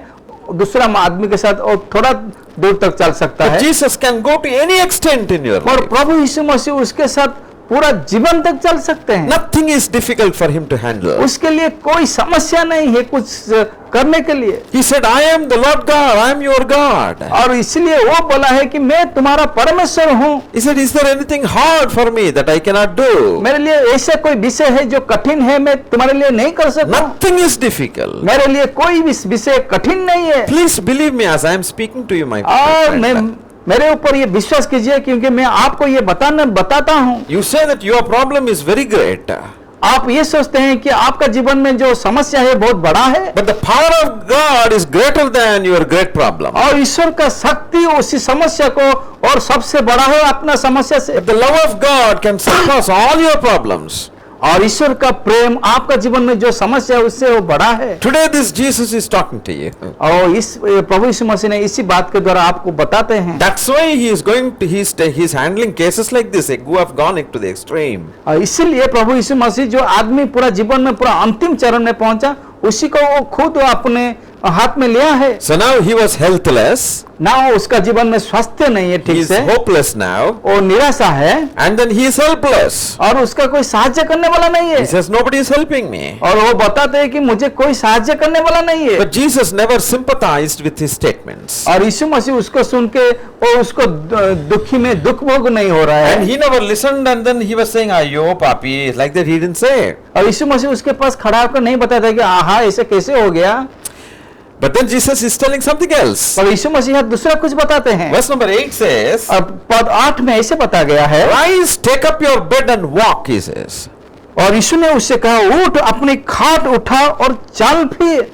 दूसरा आदमी के साथ वो थोड़ा दूर तक चल सकता But है। Jesus can go to any extent in your और life. प्रभु यीशु मसीह उसके साथ पूरा जीवन तक चल सकते हैं। Nothing is difficult for him to handle. उसके लिए कोई समस्या नहीं है कुछ करने के लिए। He said, I am the Lord God, I am your God. और इसलिए वो बोला है कि मैं तुम्हारा परमेश्वर हूँ। He said, is there anything hard for me that I cannot do? मेरे लिए ऐसा कोई विषय है जो कठिन है, मैं तुम्हारे लिए नहीं कर सकता। Nothing is difficult. मेरे लिए कोई भी विषय कठिन नहीं है। Please believe me as I am speaking to you, my और friend. मेरे ऊपर ये विश्वास कीजिए क्योंकि मैं आपको ये बताता हूँ। You say that your problem is very great, आप ये सोचते हैं कि आपका जीवन में जो समस्या है बहुत बड़ा है, but the power of God is greater than your great problem. और ईश्वर का शक्ति उसी समस्या को और सबसे बड़ा है अपना समस्या से। The love of God can surpass all your problems. और ईश्वर का प्रेम आपका जीवन में जो समस्या है उससे वो बड़ा है। Today this Jesus is talking to you. और इस प्रभु यीशु मसीह ने इसी बात के द्वारा आपको बताते हैं। That's why he is going to he's handling cases like this who have gone into the extreme. और इसीलिए प्रभु यीशु मसीह जो आदमी पूरा जीवन में पूरा अंतिम चरण में पहुंचा, उसी को वो खुद अपने हाथ में लिया है। So now he was helpless. ना उसका जीवन में स्वास्थ्य नहीं है He ठीक is से, hopeless now. वो निराशा है, And then he is helpless. और उसका कोई सहायता करने वाला नहीं है। He says, nobody is helping me. और वो बताते हैं कि मुझे कोई सहायता करने वाला नहीं है। But Jesus never sympathized with his statements. और यीशु मसीह उसको सुन के वो उसको दुखी में दुख भोग नहीं हो रहा And है। he never listened, and then he was saying, Ayo, papi, like that he didn't say. और यीशु मसीह उसके पास खड़ा होकर नहीं बताता कि आहा ऐसे कैसे हो गया। But then Jesus is telling something else. और यीशु मसीह दूसरा कुछ बताते हैं। Verse number 8 says, और पद 8 में ऐसे बता गया है, Rise, take up your bed and walk, he says. और यीशु ने उससे कहा, उठ, अपनी खाट उठा और चल फिर।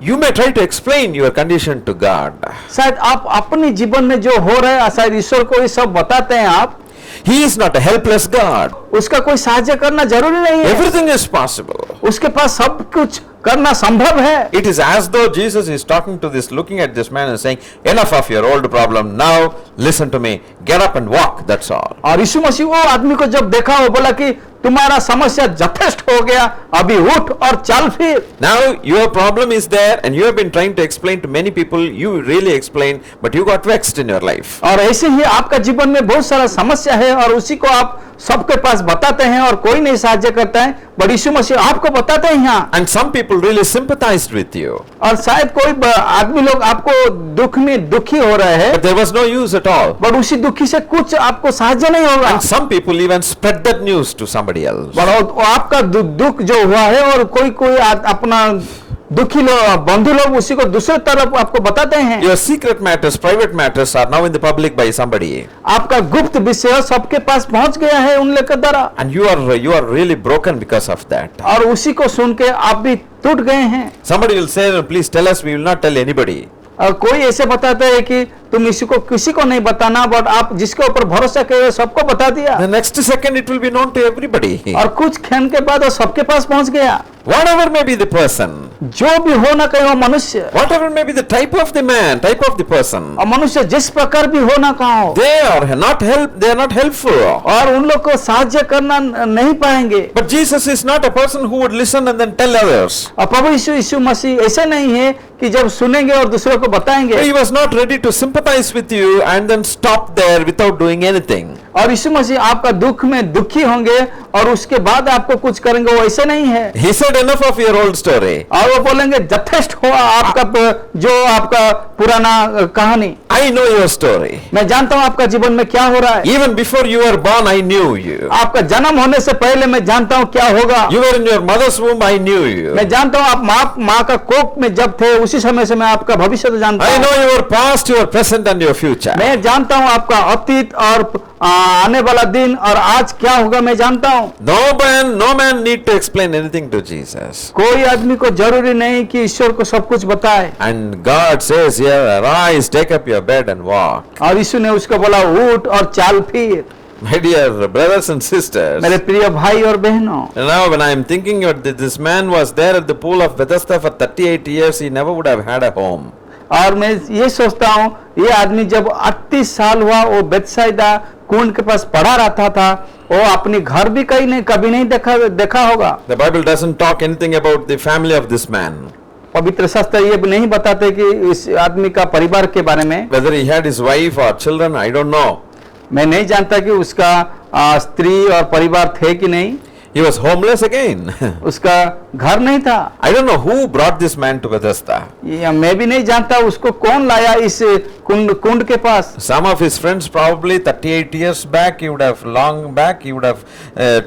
You may try to explain your condition to God. शायद आप अपने जीवन में जो हो रहा है, शायद ईश्वर को ये सब बताते हैं आप। He is not a helpless God. उसका कोई सहायता करना जरूरी नहीं है, Everything is possible. उसके पास सब कुछ करना संभव है। It is as though Jesus is talking to this, looking at this man and saying, enough of your old problem. Now listen to me. Get up and walk. That's all. और यीशु मसीह वो आदमी को जब देखा, वो बोला कि तुम्हारा समस्या यथेष्ट हो गया, अभी उठ और चल फिर। Now your problem is there and you have been trying to explain to many people. You really explained, but you got vexed in your life. और ऐसे ही आपका जीवन में बहुत सारा समस्या है और उसी को आप सबके पास बताते हैं और कोई नहीं सहायता करता है, बट यीशु मसीह आपको बताते हैं यहाँ। And some people really sympathized with you. और शायद कोई आदमी लोग आपको दुख में दुखी हो रहे हैं, But there was no use at all. But उसी दुखी से कुछ आपको सहायता नहीं होगा। And some people even spread that news to somebody else. और आपका दुख जो हुआ है और कोई अपना दुखी लोग बंधु लोग उसी को दूसरे तरफ आपको बताते हैं। Your secret matters, private matters are now in the public by somebody. आपका गुप्त विषय सबके पास पहुंच गया है उन लोग के द्वारा, And you are really broken because of that. और उसी को सुन के आप भी टूट गए हैं। Somebody will say, please tell us, we will not tell anybody. और कोई ऐसे बताता है कि तुम किसी को नहीं बताना, बट आप जिसके ऊपर भरोसा करे सबको बता दिया, The next second it will be known to everybody. और कुछ क्षण के बाद वो सबके पास पहुंच गया। Whatever may be the person, जो भी हो ना कहीं वो मनुष्य, whatever may be the type of the man, type of the person, और मनुष्य जिस प्रकार भी हो ना कहाँ हो, they are not helpful. और उन लोग को सहायता करना नहीं पाएंगे। But Jesus is not a person who would listen and then tell others. और प्रभु यीशु मसीह ऐसे नहीं है कि जब सुनेंगे और दूसरों को बताएंगे। He was not ready to sympathize with you and then stop there without doing anything. और यीशु मसीह आपका दुख में दुखी होंगे और उसके बाद आपको कुछ करेंगे, वो ऐसे नहीं है। He said, enough of your old story. और वो बोलेंगे यथेष्ट हुआ आपका जो आपका पुराना कहानी। I know your story. मैं जानता हूँ आपका जीवन में क्या हो रहा है। Even before you were born, I knew you. आपका जन्म होने से पहले मैं जानता हूँ क्या होगा। You were in your mother's womb, I knew you. मैं जानता हूँ आप माँ का कोख में जब थे उसी समय से मैं आपका भविष्य जानता I हूँ। know your past, your present and your future. मैं जानता हूँ आपका अतीत और आने वाला दिन और आज क्या होगा मैं जानता हूँ। No man need to explain anything to Jesus. कोई आदमी को जरूरी नहीं कि ईश्वर को सब कुछ बताए। And God says here, arise, take up your bed and walk. और यीशु ने उसको बोला उठ और चाल फिर। My dear brothers and sisters, मेरे प्रिय भाई और बहनों, now when I am thinking that this man was there at the pool of Bethesda for 38 years, he never would have had a home. और मैं ये सोचता हूँ ये आदमी जब 38 साल हुआ वो बेतसाइदा कुंड के पास पड़ा रहता था, वो अपनी घर भी कभी नहीं देखा होगा। The Bible doesn't talk anything about the family of this man. पवित्र शास्त्र ये नहीं बताते कि इस आदमी का परिवार के बारे में। Whether he had his wife or children, I don't know. मैं नहीं जानता कि उसका स्त्री और परिवार थे कि नहीं। He was homeless again. उसका घर नहीं था। I don't know who brought this man to Bethesda. मैं भी नहीं जानता उसको कौन लाया इस कुंड के पास। Some of his friends probably 38 years back, he would have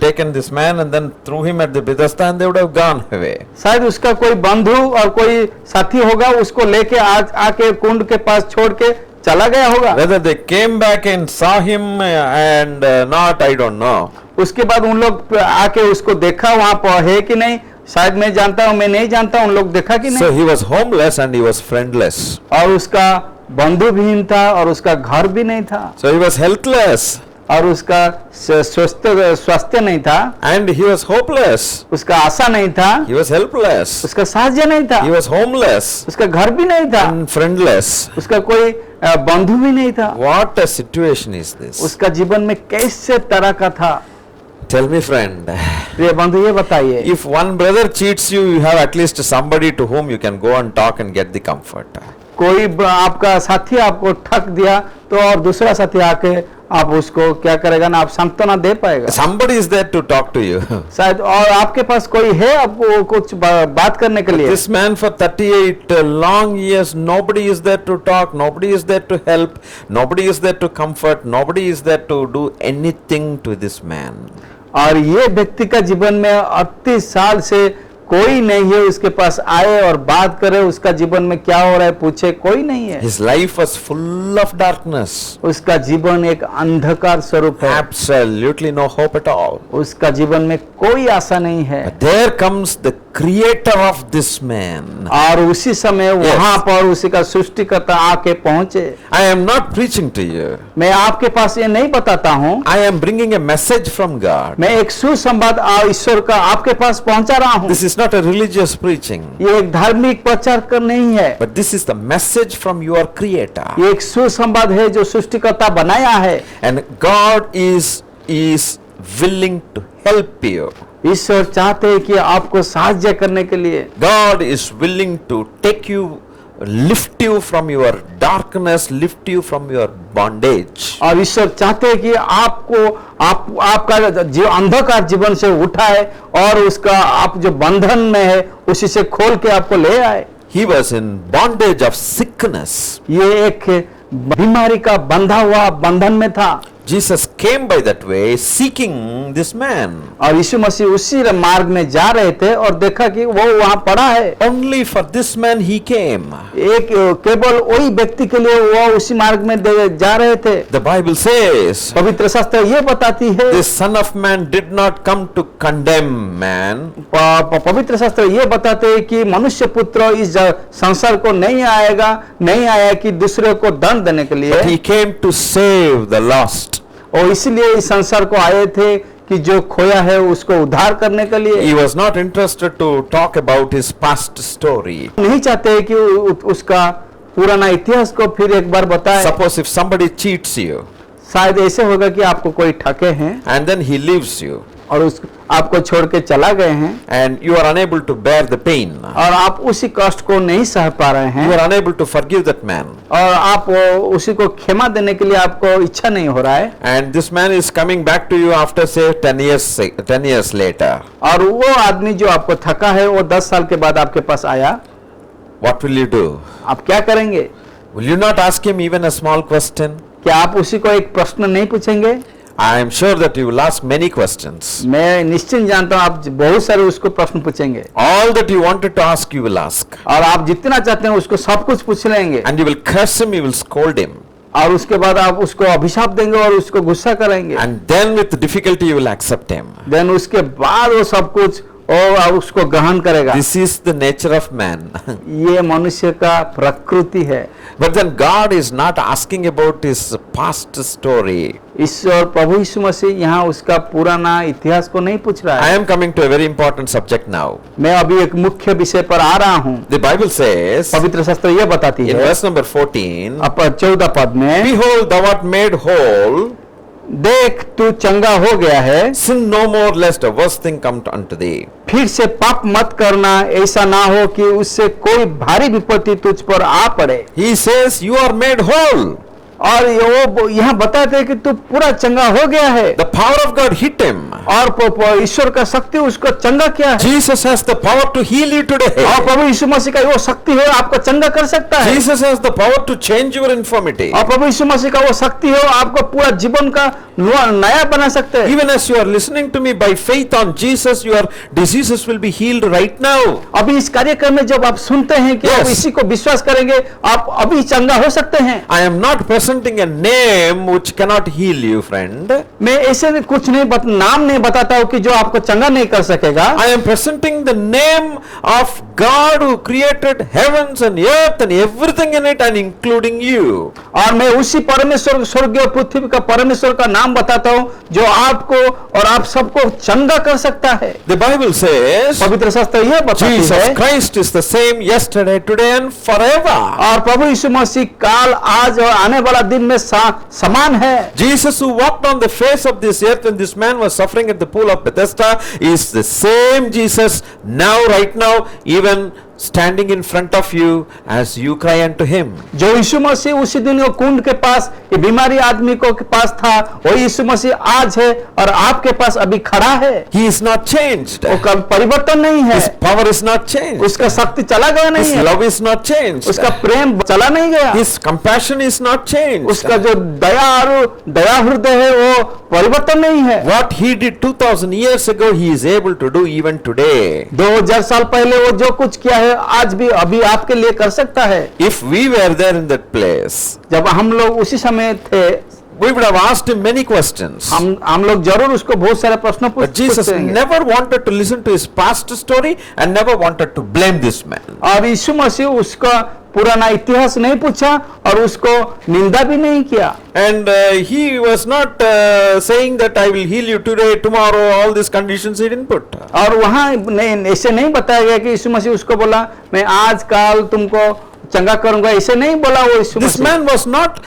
taken this man and then threw him at the Bethesda and they would have gone away. शायद उसका कोई बंधु और कोई साथी होगा, उसको लेके आके कुंड के पास छोड़ के चला गया होगा। Whether they came back and saw him and not, I don't know. उसके बाद उन लोग आके उसको देखा वहां पर है कि नहीं, शायद मैं जानता हूँ, मैं नहीं जानता उन लोग देखा कि नहीं। So he was homeless and he was friendless. और उसका बंधु भी था और उसका घर भी नहीं था। So he was helpless. और उसका स्वास्थ्य नहीं था। And he was hopeless. उसका आशा नहीं था। He was helpless. उसका साहाय्य नहीं था। He was homeless. उसका घर भी नहीं था। And friendless. उसका कोई बंधु भी नहीं था। What a situation is this? उसका जीवन में कैसे तरह का था। Tell me, friend. प्रिय बंधु ये बताइए। If one brother cheats you, you have at least somebody to whom you can go and talk and get the comfort. कोई आपका साथी आपको ठग दिया तो और दूसरा साथी आके आप उसको क्या करेगा ना, आप सांत्वना दे पाएगा। Somebody is there to talk to you. शायद और आपके पास कोई है आपको कुछ बात करने के लिए। This man for 38 long years, nobody is there to talk, nobody is there to help, nobody is there to comfort, nobody is there to do anything to this man. और ये व्यक्ति का जीवन में 38 साल से कोई नहीं है उसके पास आए और बात करे, उसका जीवन में क्या हो रहा है पूछे, कोई नहीं है। His life was full of darkness. उसका जीवन एक अंधकार स्वरूप है। Absolutely no hope at all. उसका जीवन में कोई आशा नहीं है। But there comes the creator of this man. और उसी समय वहां पर उसी का सृष्टिकर्ता आके पहुंचे। I am not preaching to you. मैं आपके पास ये नहीं बताता हूँ। I am bringing a message from God. मैं एक सुसंवाद ईश्वर का आपके पास पहुंचा रहा हूँ। This is not a religious preaching. ये एक धार्मिक प्रचार कर नहीं है। But this is the message from your creator. ये एक सुसंवाद है जो सृष्टिकर्ता बनाया है। And God is willing to help you. ईश्वर चाहते हैं कि आपको सहायता करने के लिए। God is willing to take you, lift you from your darkness, lift you from your bondage. और ईश्वर चाहते हैं कि आपका जो अंधकार जीवन से उठाए और उसका आप जो बंधन में है उसी से खोल के आपको ले आए। He was in bondage of sickness. ये एक बीमारी का बंधा हुआ बंधन में था। Jesus came by that way seeking this man. और यीशु मसीह उसी मार्ग में जा रहे थे और देखा कि वो वहां पड़ा है। Only for this man he came. एक केवल वही व्यक्ति के लिए वो उसी मार्ग में जा रहे थे। The Bible says, पवित्र शास्त्र ये बताती है, the Son of Man did not come to condemn man. पवित्र शास्त्र ये बताते हैं कि मनुष्य पुत्र इस संसार को नहीं आया कि दूसरे को दंड देने के लिए। But he came to save the lost. और इसलिए इस संसार को आए थे कि जो खोया है उसको उद्धार करने के लिए। He was not interested to talk about his past story. नहीं चाहते कि उसका पुराना इतिहास को फिर एक बार बताए। Suppose if somebody cheats you, शायद ऐसे होगा कि आपको कोई ठगे हैं and then he leaves you, और आपको छोड़ के चला गए हैं, and you are unable to bear the pain. और आप उसी कष्ट को नहीं सह पा रहे हैं, You are unable to forgive that man. और आप उसी को क्षमा देने के लिए आपको इच्छा नहीं हो रहा है। And this man is coming back to you after say 10 years later. और वो आदमी जो आपको थका है वो 10 साल के बाद आपके पास आया, What will you do? आप क्या करेंगे? Will you not ask him even a small question? क्या आप उसी को एक प्रश्न नहीं पूछेंगे? I am sure that you will ask many questions. मैं निश्चित जानता हूँ आप बहुत सारे उसको प्रश्न पूछेंगे। All that you wanted to ask, you will ask. और आप जितना चाहते हैं उसको सब कुछ पूछ लेंगे। And you will curse him, you will scold him. और उसके बाद आप उसको अभिशाप देंगे और उसको गुस्सा करेंगे, and then with difficulty you will accept him. Then उसके बाद वो सब कुछ और उसको ग्रहण करेगा। This is the nature of man. ये मनुष्य का प्रकृति है। But then God is not asking about his past story. ईश्वर प्रभु यीशु मसीह यहाँ उसका पुराना इतिहास को नहीं पूछ रहा I है। am coming to a very important subject now. मैं अभी एक मुख्य विषय पर आ रहा हूँ। The Bible says पवित्र शास्त्र ये बताती in है verse number 14, अब 14 पद में, Behold, thou art made whole, देख तू चंगा हो गया है, sin no more, lest a worse thing come unto thee. फिर से पाप मत करना, ऐसा ना हो कि उससे कोई भारी विपत्ति तुझ पर आ पड़े। He says, you are made whole. और वो यहाँ बताते हैं कि तू पूरा चंगा हो गया है, The power of God hit him. और ईश्वर का शक्ति उसको चंगा किया है। Jesus has the power to heal you today. और प्रभु यीशु मसीह का वो शक्ति है आपको चंगा कर सकता है। Jesus has the power to change your infirmity. और प्रभु यीशु मसीह का वो शक्ति है आपको पूरा जीवन का नया बना सकते हैं। Even as you are listening to me, by faith on Jesus, your diseases will be healed right now. अभी इस कार्यक्रम में जब आप सुनते हैं कि Yes. आप इसी को विश्वास करेंगे, आप अभी चंगा हो सकते हैं। I am not presenting a name which cannot heal you, friend. मैं ऐसे कुछ नहीं नाम नहीं बताता हूँ कि जो आपको चंगा नहीं कर सकेगा। I am presenting the name of God who created heavens and earth and everything in it, and including you. और मैं उसी परमेश्वर, स्वर्ग और पृथ्वी का परमेश्वर का नाम बताता हूँ जो आपको और आप सबको चंगा कर सकता है। The Bible says पवित्र शास्त्र यह बताती Jesus है, Christ is the same yesterday, today and forever. और प्रभु यीशु मसीह काल, आज और आने वाला दिन में समान है। Jesus who walked on the face of this earth when this man was suffering at the pool of Bethesda is the same Jesus now, right now, even standing in front of you as you cry unto him. जो यीशु मसीह उसी दिन वो कुंड के पास ये बीमारी आदमी को के पास था, वो यीशु मसीह आज है और आपके पास अभी खड़ा है। He is not changed. वो कभी परिवर्तन नहीं है, His power is not changed. उसका शक्ति चला गया नहीं His है, love is not changed. उसका प्रेम चला नहीं गया, His compassion is not changed. उसका जो दया और दया हृदय है वो परिवर्तन नहीं है। What he did 2000 years ago, he is able to do even today. 2000 साल पहले वो जो कुछ किया है आज भी अभी आपके लिए कर सकता है। If we were there in that place, जब हम लोग उसी समय थे, we would have asked him many questions. हम लोग जरूर उसको बहुत सारे प्रश्न But Jesus पूछेंगे। never wanted to listen to his past story and never wanted to blame this man. और यीशु मसीह उसका पुराना इतिहास नहीं पूछा और उसको निंदा भी नहीं किया। And he was not saying that I will heal you today, tomorrow, all these conditions he didn't put. और वहाँ नहीं, ऐसे नहीं बताया गया कि यीशु मसीह उसको बोला मैं आज काल तुमको चंगा करूंगा, ऐसे नहीं बोला वो यीशु This Masih. man was not,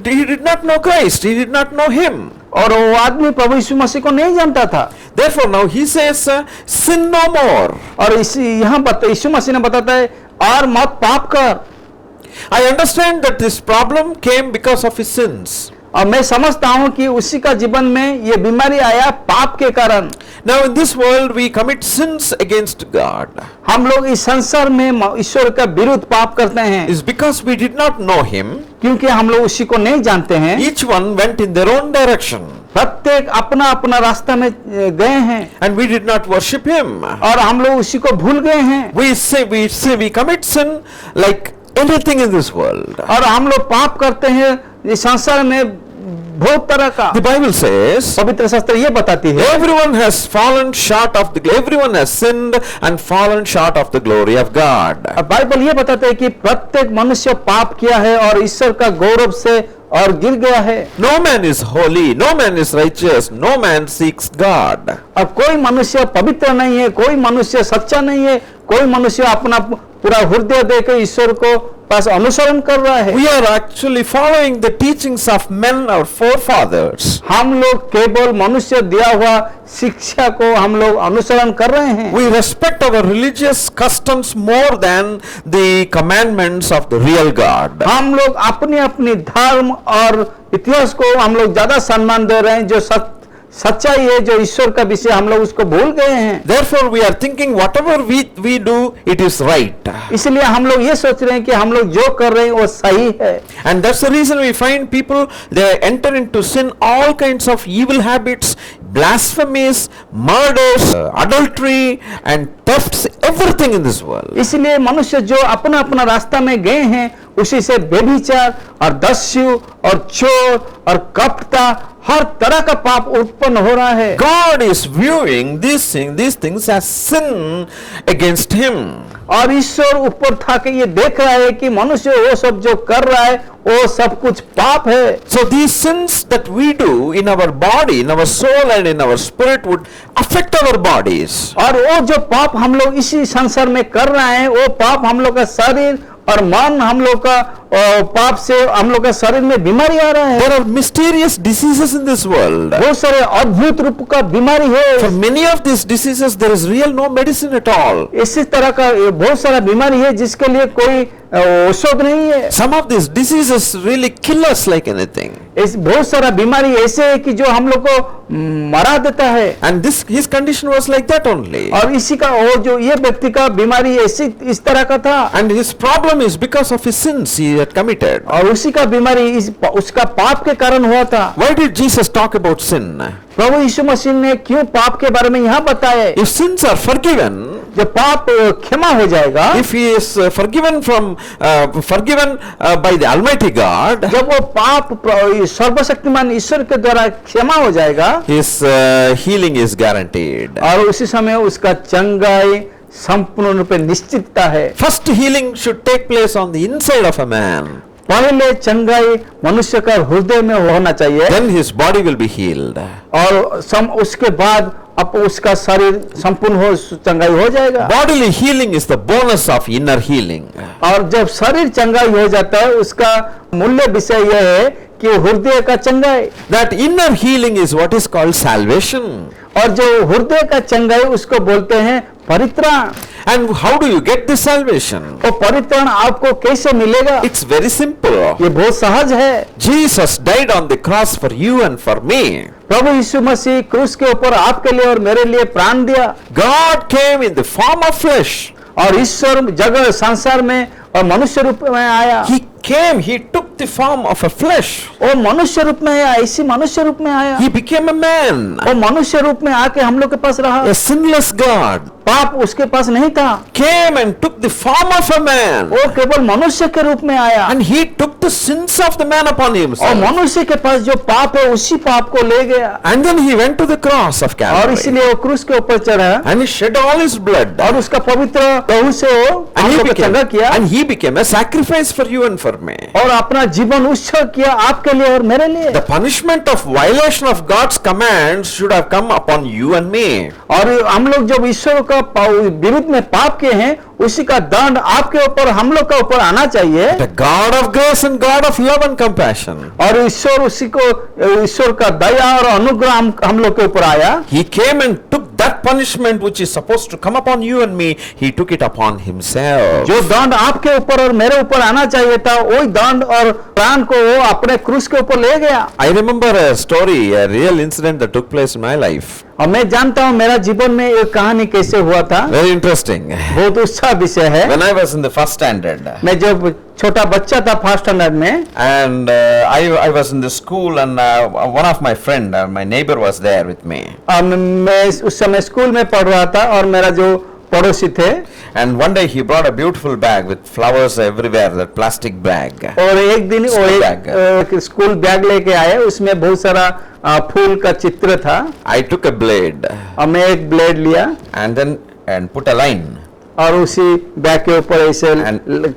he did not know Christ, he did not know him. और वो आदमी प्रभु यीशु मसीह को नहीं जानता था। Therefore now he says, sin no more. और इसी यहाँ यीशु मसीह ने बताता है और मत पाप कर। I understand that this problem came because of his sins. और मैं समझता हूँ कि उसी का जीवन में ये बीमारी आया पाप के कारण। Now in this world we commit sins against God. हम लोग इस संसार में ईश्वर का विरुद्ध पाप करते हैं Is because we did not know him. क्योंकि हम लोग उसी को नहीं जानते हैं। Each one went in their own direction. प्रत्येक अपना अपना रास्ता में गए हैं And we did not worship him. और हम लोग उसी को भूल गए हैं। We commit sin like anything in this world. और हम लोग पाप करते हैं इस संसार में बहुत तरह का। The Bible says पवित्र शास्त्र ये बताती है everyone has sinned and fallen short of the glory of God. और बाइबल ये बताते है कि प्रत्येक मनुष्य पाप किया है और ईश्वर का गौरव से और गिर गया है। No man is holy, no man is righteous, no man seeks God. अब कोई मनुष्य पवित्र नहीं है, कोई मनुष्य सच्चा नहीं है, कोई मनुष्य अपना पूरा हृदय देकर ईश्वर को पास अनुसरण कर रहा है। We are actually following the teachings of men, our forefathers. हम लोग केवल मनुष्य दिया हुआ शिक्षा को हम लोग अनुसरण कर रहे हैं। We respect our religious customs more than the commandments of the real God. हम लोग अपनी अपनी धर्म और इतिहास को हम लोग ज्यादा सम्मान दे रहे हैं। जो सच्चाई है, जो ईश्वर का विषय, हम लोग उसको भूल गए हैं। Therefore we are thinking whatever we do, it is right. इसलिए हम लोग ये सोच रहे हैं कि हम लोग जो कर रहे हैं वो सही है। And that's the reason we find people, they enter into sin, all kinds of evil habits, blasphemies, murders, adultery and thefts, everything in this world. इसलिए मनुष्य जो अपना अपना रास्ता में गए हैं उसी से व्यभिचार और दस्यु और चोर और कपटता हर तरह का पाप उत्पन्न हो रहा है। God is viewing these things as sin against him. और ईश्वर ऊपर था कि ये देख रहा है कि मनुष्य वो सब जो कर रहा है वो सब कुछ पाप है। So these sins that we do in our body, in our soul and in our spirit would affect our bodies. और वो जो पाप हम लोग इसी संसार में कर रहे हैं वो पाप हम लोग का शरीर और मन हम लोग का पाप से हम लोग का शरीर में बीमारी आ रहा है। There are mysterious diseases in this world. बहुत सारे अद्भुत रूप का बीमारी For है। many of these diseases there is real no medicine at all. इसी तरह का बहुत सारा बीमारी है जिसके लिए कोई औषध नहीं है। Some of these diseases really kill us like anything. इस बहुत सारा बीमारी ऐसे है कि जो हम लोग को मरा देता है। And his condition was like that only. और इसी का वो जो ये व्यक्ति का बीमारी ऐसी इस तरह का था। And his problem is because of his sins he had committed. और उसी का बीमारी उसका पाप के कारण हुआ था। Why did Jesus talk about sin? प्रभु यीशु मसीह ने क्यों पाप के बारे में यहाँ बताया? If sins are forgiven, जब पाप क्षमा हो जाएगा, if he is forgiven by the Almighty God, जब वो पाप सर्वशक्तिमान ईश्वर के द्वारा क्षमा हो जाएगा, his healing is guaranteed. और उसी समय उसका चंगाई संपूर्ण रूप से निश्चितता है। First healing should take place on the inside of a man. पहले चंगाई मनुष्य का हृदय में होना चाहिए, Then his body will be healed. और उसके बाद अब उसका शरीर संपूर्ण चंगाई हो जाएगा। Bodily healing is the bonus of inner healing. और जब शरीर चंगाई हो जाता है उसका मूल्य विषय यह है कि हृदय का चंगाई। That inner healing is what is called salvation. और जो हृदय का चंगाई उसको बोलते हैं परित्राण। And how do you get this salvation? और परित्राण आपको कैसे मिलेगा? It's very simple. ये बहुत सहज है। Jesus died on the cross for you and for me. प्रभु यीशु मसीह क्रूस के ऊपर आपके लिए और मेरे लिए प्राण दिया। God came in the form of flesh. और ईश्वर जगह संसार में और मनुष्य रूप में आया। He took the form of a flesh. वो मनुष्य रूप में आया, इसी मनुष्य रूप में आया। He became a man. वो मनुष्य रूप में आके हम लोग के पास रहा। A sinless God पाप उसके पास नहीं था। came and took the form of a man. वो केवल मनुष्य के रूप में आया। And he took the sins of the man upon और himself. मनुष्य के पास जो पाप है उसी पाप को ले गया। And then he went to the cross of और Calvary. इसीलिए वो क्रूस के ऊपर चढ़ा And he shed all his blood. और उसका पवित्र लहू से वो हम लोग को चंगा किया And he became a sacrifice for you and for me. और अपना जीवन उत्सर्ग किया आपके लिए और मेरे लिए। The punishment of violation of God's commands should have come upon you and me. और हम लोग जब ईश्वर का विरुद्ध में पाप किए हैं उसी का दंड आपके ऊपर हम लोग का ऊपर आना चाहिए। The God of grace and God of love and compassion. और ईश्वर उसी को ईश्वर का दया और अनुग्रह हम लोग के ऊपर आया। He came and took that punishment which is supposed to come upon you and me. He took it upon himself. जो दंड आपके ऊपर और मेरे ऊपर आना चाहिए था वही दंड और प्राण को वो अपने क्रूस के ऊपर ले गया। I remember a story, a real incident that took place in my life. और मैं जानता हूँ मेरा जीवन में एक कहानी कैसे हुआ था। Very interesting. बहुत उत्साह विषय है। When I was in the first standard, मैं जब छोटा बच्चा था फर्स्ट स्टैंडर्ड में, and I was in the school, and one of my friend, my neighbor was there with me. मैं उस समय स्कूल में पढ़ रहा था और मेरा जो पड़ोसी थे, And one day he brought a beautiful bag with flowers everywhere, that plastic bag. और एक दिन वो School एक स्कूल बैग लेके आए, उसमें बहुत सारा फूल का चित्र था। I took a blade और मैं एक ब्लेड लिया and put a line और उसी बैग के ऊपर ऐसे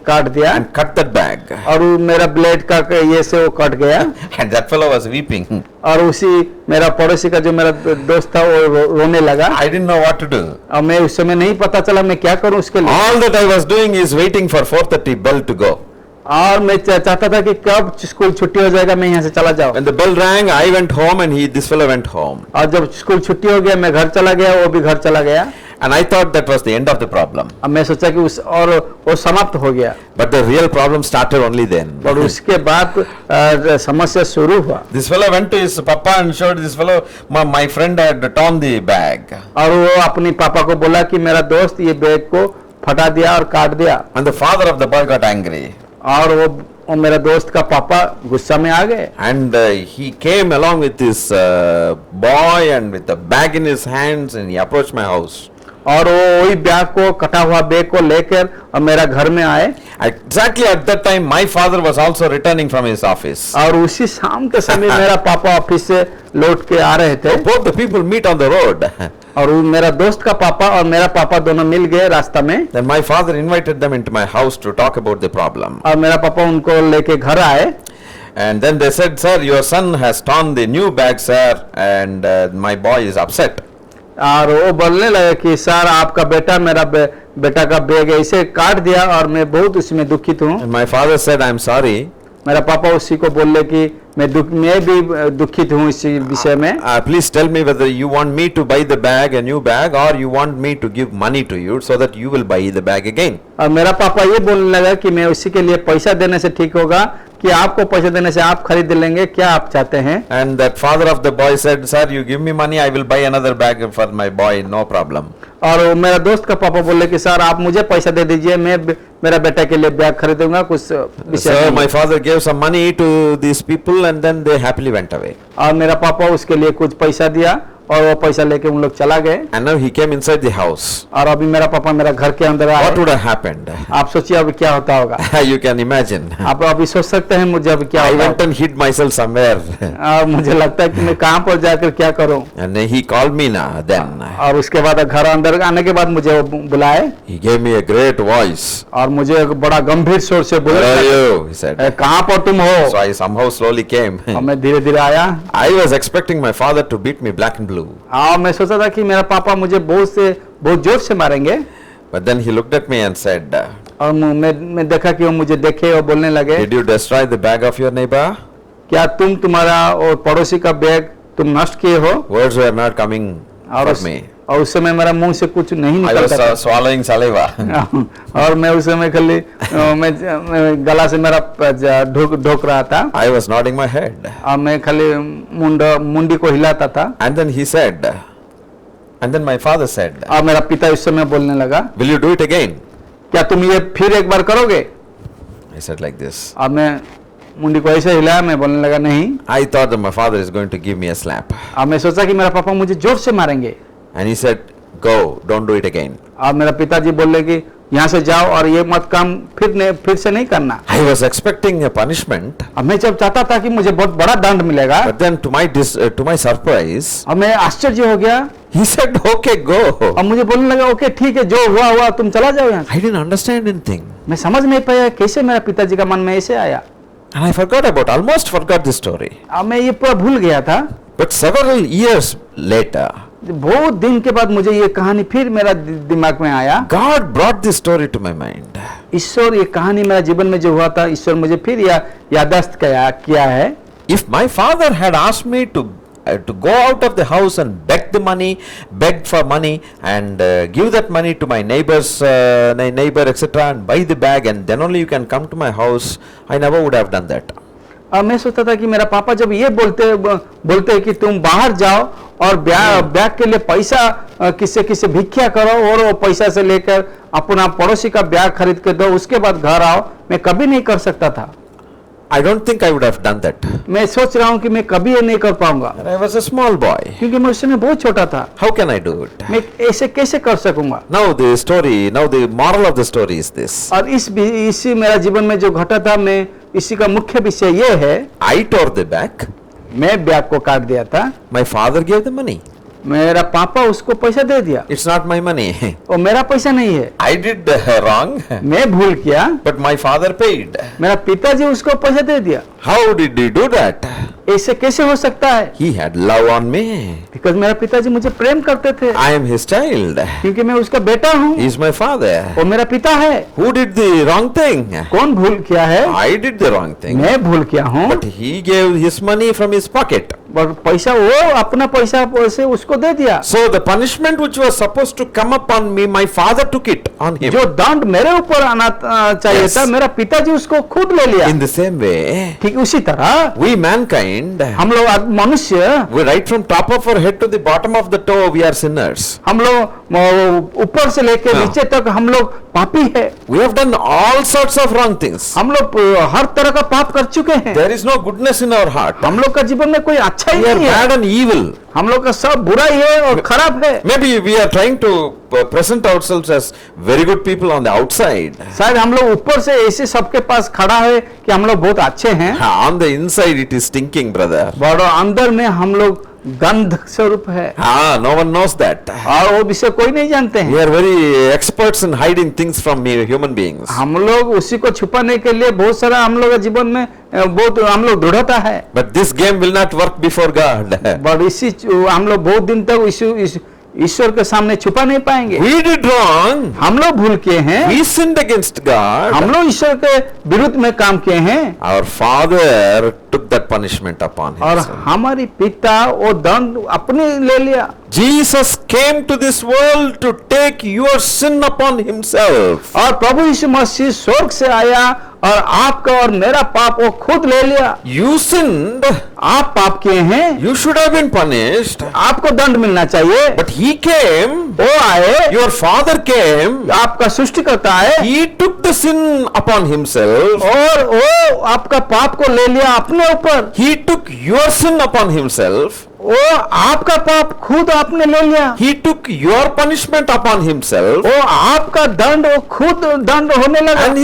काट दिया and cut that bag. और वो मेरा ब्लेड का ये से वो कट गया। And that fellow was weeping. और उसी मेरा पड़ोसी का जो मेरा दोस्त था वो रोने लगा। I didn't know what to do. और मैं उस समय नहीं पता चला मैं क्या करूं उसके लिए। All that I was doing is waiting for 4:30 bell to go. और मैं चाहता था कि कब स्कूल छुट्टी हो जाएगा मैं यहाँ से चला जाऊँ। When the bell rang, I went home and this fellow went home. और जब स्कूल छुट्टी हो गया मैं घर चला गया, वो भी घर चला गया। And I thought that was the end of the problem. अब मैं सोचा कि वो समाप्त हो गया। But the real problem started only then. और उसके बाद समस्या शुरू हुआ। This fellow went to his papa and showed this fellow, my friend had torn the bag. और वो अपनी पापा को बोला कि मेरा दोस्त ये बैग को फटा दिया और काट दिया। And the father of the boy got angry. और वो मेरा दोस्त का पापा गुस्सा में आ गए। And he came along with his boy and with the bag in his hands, and he approached my house. और वो वही बैग को कटा हुआ बैग को लेकर और मेरा घर में आए। Exactly at that time, my father was also returning from his office. और उसी शाम के समय मेरा पापा ऑफिस से लौट के आ रहे थे Both the people meet on the road. और मेरा दोस्त का पापा और मेरा पापा दोनों मिल गए रास्ता में Then my father invited them into my house to talk about the problem. और मेरा पापा उनको लेके घर आए And then they said, sir, your son has torn the new bag, sir, and my boy is upset. और वो बोलने लगे कि सर आपका बेटा मेरा बेटा का बैग ऐसे काट दिया और मैं बहुत उसमें दुखित हूँ। And my father said, I'm sorry. मेरा पापा उसी को बोले कि मैं भी दुखित हूँ इस विषय में। Please tell me whether you want me to buy the bag, a new bag, or you want me to give money to you so that you will buy the bag again. और मेरा पापा ये बोलने लगा कि मैं उसी के लिए पैसा देने से ठीक होगा कि आपको पैसा देने से आप खरीद लेंगे, क्या आप चाहते हैं? And that father of the boy said, sir, you give me money, I will buy another bag for my boy, no problem. और मेरा दोस्त का पापा बोले कि सर आप मुझे पैसा दे दीजिए, मैं मेरा बेटा के लिए बैग खरीदूंगा, कुछ विषय So नहीं। my father gave some money to these people and then they happily went away. और मेरा पापा उसके लिए कुछ पैसा दिया और वो पैसा लेके उन लोग चला गए। And now he came inside the house. और अभी मेरा पापा मेरा घर के अंदर आए। What would have happened? आप सोचिए अभी क्या होता होगा। You can imagine. आप अभी सोच सकते हैं मुझे अभी क्या I होगा। went and hid myself somewhere. और मुझे लगता है कि मैं कहाँ पर जाकर क्या करूं। And he called me now then. और उसके बाद घर अंदर आने के बाद मुझे वो बुलाए He gave me a great voice. और मुझे एक बड़ा गंभीर स्वर से Where are बोले, you? He said. कहाँ पर तुम हो? So I somehow slowly came. और मैं धीरे धीरे आया। I was expecting my father to beat me black and blue. हाँ मैं सोचा था कि मेरा पापा मुझे बहुत जोर से मारेंगे। But then he looked at me and said, और मैं देखा कि वो मुझे देखे और बोलने लगे, did you destroy the bag of your neighbor? क्या तुम्हारा और पड़ोसी का बैग तुम नष्ट किए हो? Words were not coming for me. और उस समय मेरा मुंह से कुछ नहीं I was निकलता था। swallowing saliva. और मैं उस समय खाली मैं गला से मेरा ढोक रहा था I was nodding my head. और मैं खाली मुंडी को हिलाता था। And then he said, and then my father said, और मेरा पिता उस समय बोलने लगा, will you do it again? क्या तुम ये फिर एक बार करोगे? I said like this. और मैं मुंडी को ऐसे हिलाया, मैं बोलने लगा नहीं। I thought that my father is going to give me a slap. और मैं सोचा कि मेरा पापा मुझे जोर से मारेंगे। And he said, go, don't do it again. और मेरा पिताजी बोले कि यहाँ से जाओ और ये मत काम फिर से नहीं करना। I was expecting a punishment. अब मैं जब चाहता था कि मुझे बहुत बड़ा दंड मिलेगा, But then to my surprise, और मैं आश्चर्य हो गया। he said, okay, go. और मुझे बोलने लगा ओके ठीक है, जो हुआ तुम चला जाओ यहाँ से। I didn't understand anything. मैं समझ नहीं पाया कैसे मेरा पिताजी का मन में ऐसे आया। And I almost forgot the story. अब मैं ये पूरा भूल गया था। But several years later, बहुत दिन के बाद मुझे ये कहानी फिर मेरा दिमाग में आया। God brought this story to my mind. ईश्वर ये कहानी मेरा जीवन में जो हुआ था, ईश्वर मुझे फिर याददाश्त किया है। If my father had asked me to go out of the house and beg for money and give that money to my neighbor, etc., and buy the bag, and then only you can come to my house, I never would have done that. और मैं सोचता था कि मेरा पापा जब ये बोलते कि तुम बाहर जाओ और बैग के लिए पैसा किससे भिक्षा करो और वो पैसा से लेकर अपना पड़ोसी का बैग खरीद के दो, उसके बाद घर आओ, मैं कभी नहीं कर सकता था। I don't think I would have done that. मैं सोच रहा हूँ कि मैं कभी ये नहीं कर पाऊंगा, And I was a small boy. क्योंकि मैं उस समय बहुत छोटा था। How can I do it? मैं ऐसे कैसे कर सकूंगा? Now the moral of the story is this. और इसी मेरा जीवन में जो घटा था, मैं इसी का मुख्य विषय ये है, I tore the bag. मैं बैग को काट दिया था, My father gave the money. मेरा पापा उसको पैसा दे दिया, It's not my money. वो मेरा पैसा नहीं है। I did wrong, मैं भूल किया, but my father paid. मेरा पिताजी उसको पैसा दे दिया। How did he do that? ऐसे कैसे हो सकता है? He had love on me. Because मेरा पिताजी मुझे प्रेम करते थे, I am his child. क्योंकि मैं उसका बेटा हूँ, He is my father. वो मेरा पिता है। Who did the wrong thing? कौन भूल किया है? I did the wrong thing. मैं भूल किया हूँ, But he gave his money from his pocket. और पैसा वो अपना पैसा से उसको दे दिया। So the punishment which was supposed to come upon me, my father took it on him. जो दंड मेरे ऊपर आना चाहिए Yes. था, मेरा पिताजी उसको खुद ले लिया। In the same way, ठीक उसी तरह we mankind, हम लोग मनुष्य, we right from top of our head to the bottom of the toe, we are sinners. हम लोग ऊपर से लेके हाँ। नीचे तक हम लोग पापी है। We have done all sorts of wrong things. हम लोग हर तरह का पाप कर चुके हैं। There is no goodness in our heart. हम लोग का जीवन में कोई अच्छा ही We are नहीं है। bad and evil. हम लोग का सब बुरा ही है और खराब है। Maybe we are trying to present ourselves as very good people on the outside. शायद हम लोग ऊपर से ऐसे सबके पास खड़ा है कि हम लोग बहुत अच्छे हैं, On the inside it is stinking, brother. और अंदर में हम लोग गंध स्वरूप है, No one knows that. और वो विषय कोई नहीं जानते We हैं। are very experts in hiding things from human beings. हम लोग उसी को छुपाने के लिए बहुत सारा हम लोग के जीवन में बहुत हम लोग दृढ़ता है, But this game will not work before God. But इसी हम लोग बहुत दिन तक ईश्वर के सामने छुपा नहीं पाएंगे। We did wrong. हम लोग भूल किए हैं, We sinned against God. हम लोग ईश्वर के विरुद्ध में काम किए हैं, Our Father took that punishment upon और himself. हमारी पिता वो दंड अपने ले लिया। Jesus came to this world to take your sin upon himself. और प्रभु यीशु मसीह स्वर्ग से आया और आपका और मेरा पाप वो खुद ले लिया। You sinned. आप पाप किए हैं, You should have been punished. आपको दंड मिलना चाहिए। But he came. वो आए, Your Father came. आपका सृष्टिकर्ता है, He took the sin upon himself. और वो आपका पाप को ले लिया अपने ऊपर। He took your sin upon himself. वो आपका पाप खुद आपने ले लिया। He took your punishment upon himself. वो आपका दंड वो खुद दंड होने लगा। And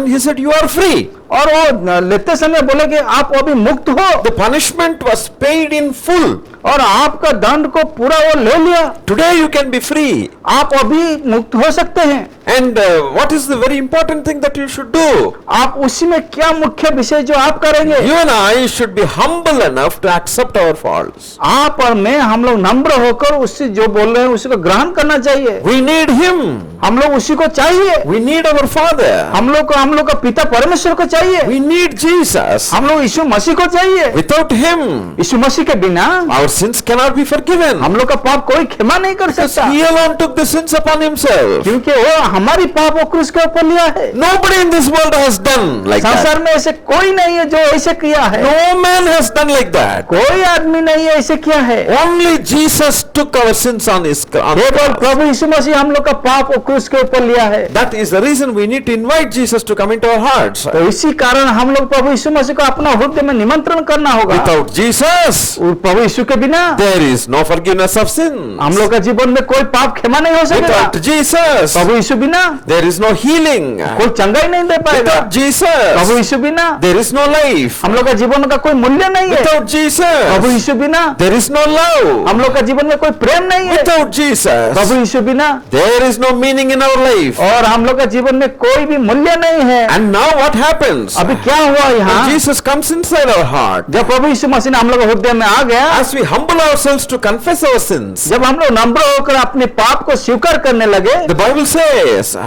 he said, you are free. और वो लेते समय बोले कि आप अभी मुक्त हो, The punishment was paid in full. और आपका दंड को पूरा वो ले लिया। Today you can be free. आप अभी मुक्त हो सकते हैं। And what is the very important thing that you should do? आप उसी में क्या मुख्य विषय जो आप करेंगे? You and I should be humble enough to accept our faults. आप और मैं हम लोग नम्र होकर उससे जो बोल रहे हैं उसी को ग्रहण करना चाहिए। We need him. हम लोग उसी को चाहिए। We need our Father. हम लोग का पिता परमेश्वर को चाहिए। We need Jesus. हम लोग यीशु मसीह को चाहिए। Without him, यीशु मसीह के बिना our sins cannot be forgiven. हम लोग का पाप कोई क्षमा नहीं कर Because सकता, he alone took the sins upon himself. क्योंकि वो हमारी पाप वो क्रूस के ऊपर लिया है। Nobody in this world has done like संसार that. में ऐसे कोई नहीं है जो ऐसे किया है। No man has done like that. कोई आदमी नहीं है ऐसे किया है। Only Jesus took our sins on his on the केवल cross. प्रभु यीशु मसीह हम लोग का पाप वो क्रूस के ऊपर लिया है। That is the reason we need to invite Jesus to come into our hearts. तो इसी कारण हम लोग प्रभु यीशु मसीह को अपना हृदय में निमंत्रण करना होगा। Without Jesus, और प्रभु यीशु के बिना there is no forgiveness of sin. हम लोग का जीवन में कोई पाप क्षमा नहीं हो सकेगा। Without Jesus, प्रभु यीशु बिना there is no healing. कोई चंगाई नहीं दे पाएगा। Without प्रभु Jesus, यीशु बिना there is no life. हम लोग का जीवन का कोई मूल्य नहीं है। Without प्रभु Jesus, यीशु बिना there is no love. हम लोग का जीवन में कोई प्रेम नहीं है। Without Jesus, प्रभु यीशु बिना there is no meaning in our life. और हम लोग का जीवन में कोई भी मूल्य नहीं है। And now what happens? अभी क्या हुआ यहाँ? When Jesus comes inside our heart, जब प्रभु यीशु मसीह ने हम लोग के हृदय में आ गया, as we humble ourselves to confess our sins, जब हम लोग नम्र होकर अपने पाप को स्वीकार करने लगे, the Bible says,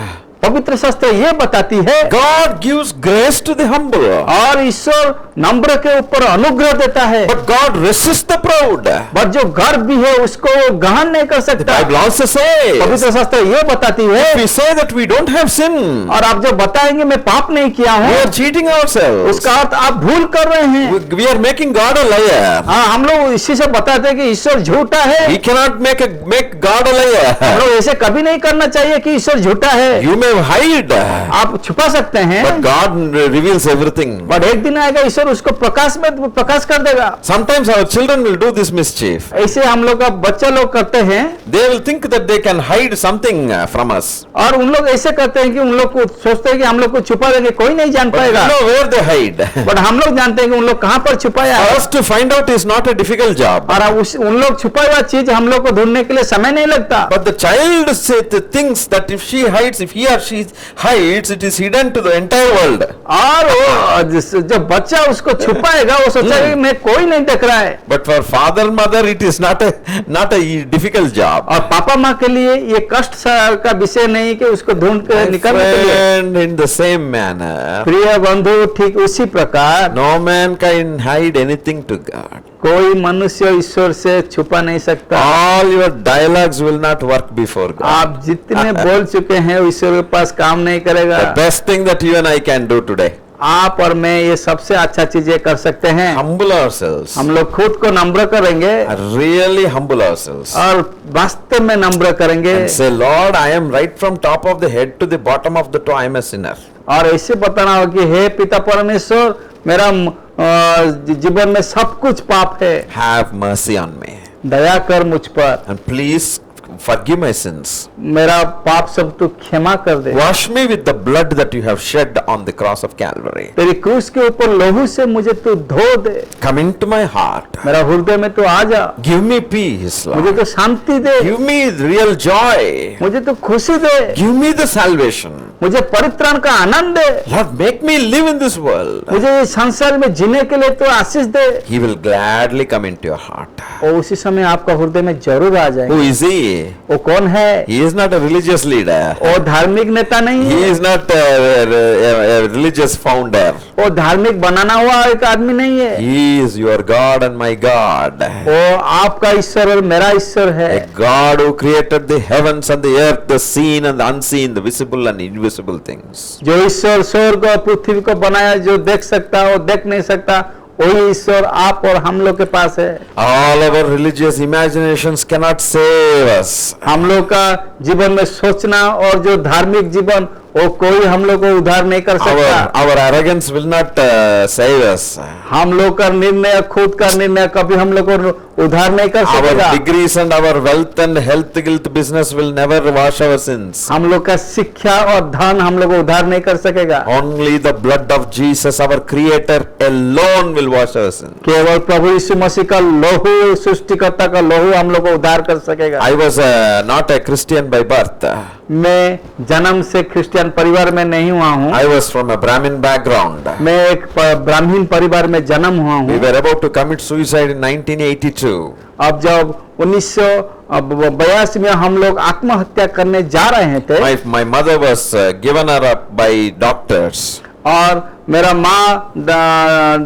पवित्र शास्त्र ये बताती है, God gives grace to the humble, और ईश्वर नम्र के ऊपर अनुग्रह देता है, but God resists the proud. But जो गर्व भी है उसको वो ग्रहण नहीं कर The सकता। Bible also says, पवित्र शास्त्र ये बताती है, if we say that we don't have sin, और आप जो बताएंगे मैं पाप नहीं किया we हूँ, are cheating ourselves. उसका अर्थ आप भूल कर रहे हैं। We are making God a liar. हाँ, हम लोग इसी से बताते हैं कि ईश्वर झूठा है। We cannot make God a हम liar. लोग ऐसे कभी नहीं करना चाहिए कि ईश्वर झूठा है। You may hide, आप छुपा सकते हैं, but God reveals everything. But एक दिन आएगा ईश्वर उसको प्रकाश में प्रकाश कर देगा। Sometimes our children will do this mischief. ऐसे हम लोग का बच्चा लोग करते हैं, They will think that they can hide something from us. और उन लोग ऐसे करते हैं कि उन लोग को सोचते हैं कि हम लोग को छुपा देंगे, कोई नहीं जान But you पाएगा। know where they hide. But हम लोग जानते हैं कि उन लोग कहाँ पर छुपाया For है, us to find out is not a difficult job. और उन लोग छुपा हुआ चीज हम लोग को ढूंढने के लिए समय नहीं लगता। But the child thinks that if she hides, if he or she hides, it is hidden to the entire world. और वो जब बच्चा उसको छुपाएगा वो सोचेगा कि मैं कोई नहीं देख रहा है। But for father, mother, it is not a difficult job. और पापा माँ के लिए ये कष्ट का विषय नहीं कि उसको ढूंढ कर निकालने के लिए। And in the same manner, प्रिय बंधु, ठीक उसी प्रकार no man can hide anything to God. कोई मनुष्य ईश्वर से छुपा नहीं सकता। All your dialogues will not work before God. आप जितने बोल चुके हैं ईश्वर के पास काम नहीं करेगा। The best thing that you and I can do today, आप और मैं ये सबसे अच्छा चीज ये कर सकते हैं, Humble ourselves. हम लोग खुद को नम्र करेंगे Really humble ourselves. और वास्तव में नम्र करेंगे And say, Lord, I am right from top of the head to the bottom of the toe, I am a sinner. और ऐसे बताना हो कि हे पिता परमेश्वर, मेरा जीवन में सब कुछ पाप है, Have mercy on me. दया कर मुझ पर, And please forgive my sins. मेरा पाप सब तू क्षमा कर दे, Wash me with the blood that you have shed on the cross of Calvary. तेरी क्रूस के ऊपर लहू से मुझे तू धो दे, Come into my heart. मेरा हृदय में तू आ जा, Give me peace, मुझे Lord. तो शांति दे, Give me real joy. मुझे तो खुशी दे, Give me the salvation. मुझे परित्राण का आनंद दे, Lord, make me live in this world. मुझे इस संसार में जीने के लिए तो आशीष दे। He will gladly come into your heart. और उसी समय आपका हृदय में जरूर आ जाएगा। Who is he? वो कौन है? He is not a religious leader. वो धार्मिक नेता नहीं He है, is not a religious founder. वो धार्मिक बनाना हुआ एक आदमी नहीं है, He is your God and my God. वो आपका ईश्वर और मेरा ईश्वर है। A God who created the heavens and the earth, the seen and the unseen, the visible and invisible things. जो ईश्वर स्वर्ग और पृथ्वी को बनाया, जो देख सकता है वो देख नहीं सकता, वही ईश्वर आप और हम लोग के पास है। All our religious imaginations cannot save us. हम लोग का जीवन में सोचना और जो धार्मिक जीवन, वो कोई हम लोग को उद्धार नहीं कर सकता। Our arrogance will not save us. हम लोग का निर्णय, खुद का निर्णय कभी हम लोग को उद्धार नहीं कर सकेगा। Our degrees and our wealth and health guilt business will never wash our sins. हम लोग का शिक्षा और धन हम लोग को उद्धार नहीं कर सकेगा। Only the blood of Jesus, our Creator, alone will wash our sins. केवल प्रभु यीशु मसीह का लहू, सृष्टिकर्ता का लहू हम लोग को उद्धार कर सकेगा। I was not a Christian by birth. मैं जन्म से क्रिश्चियन परिवार में नहीं हुआ हूँ, I was from a Brahmin background. मैं एक ब्राह्मण परिवार में जन्म हुआ We हूँ। were about to commit suicide in 1982. अब जब 1982 में हम लोग आत्महत्या करने जा रहे थे, My mother was given her up by doctors. और मेरा माँ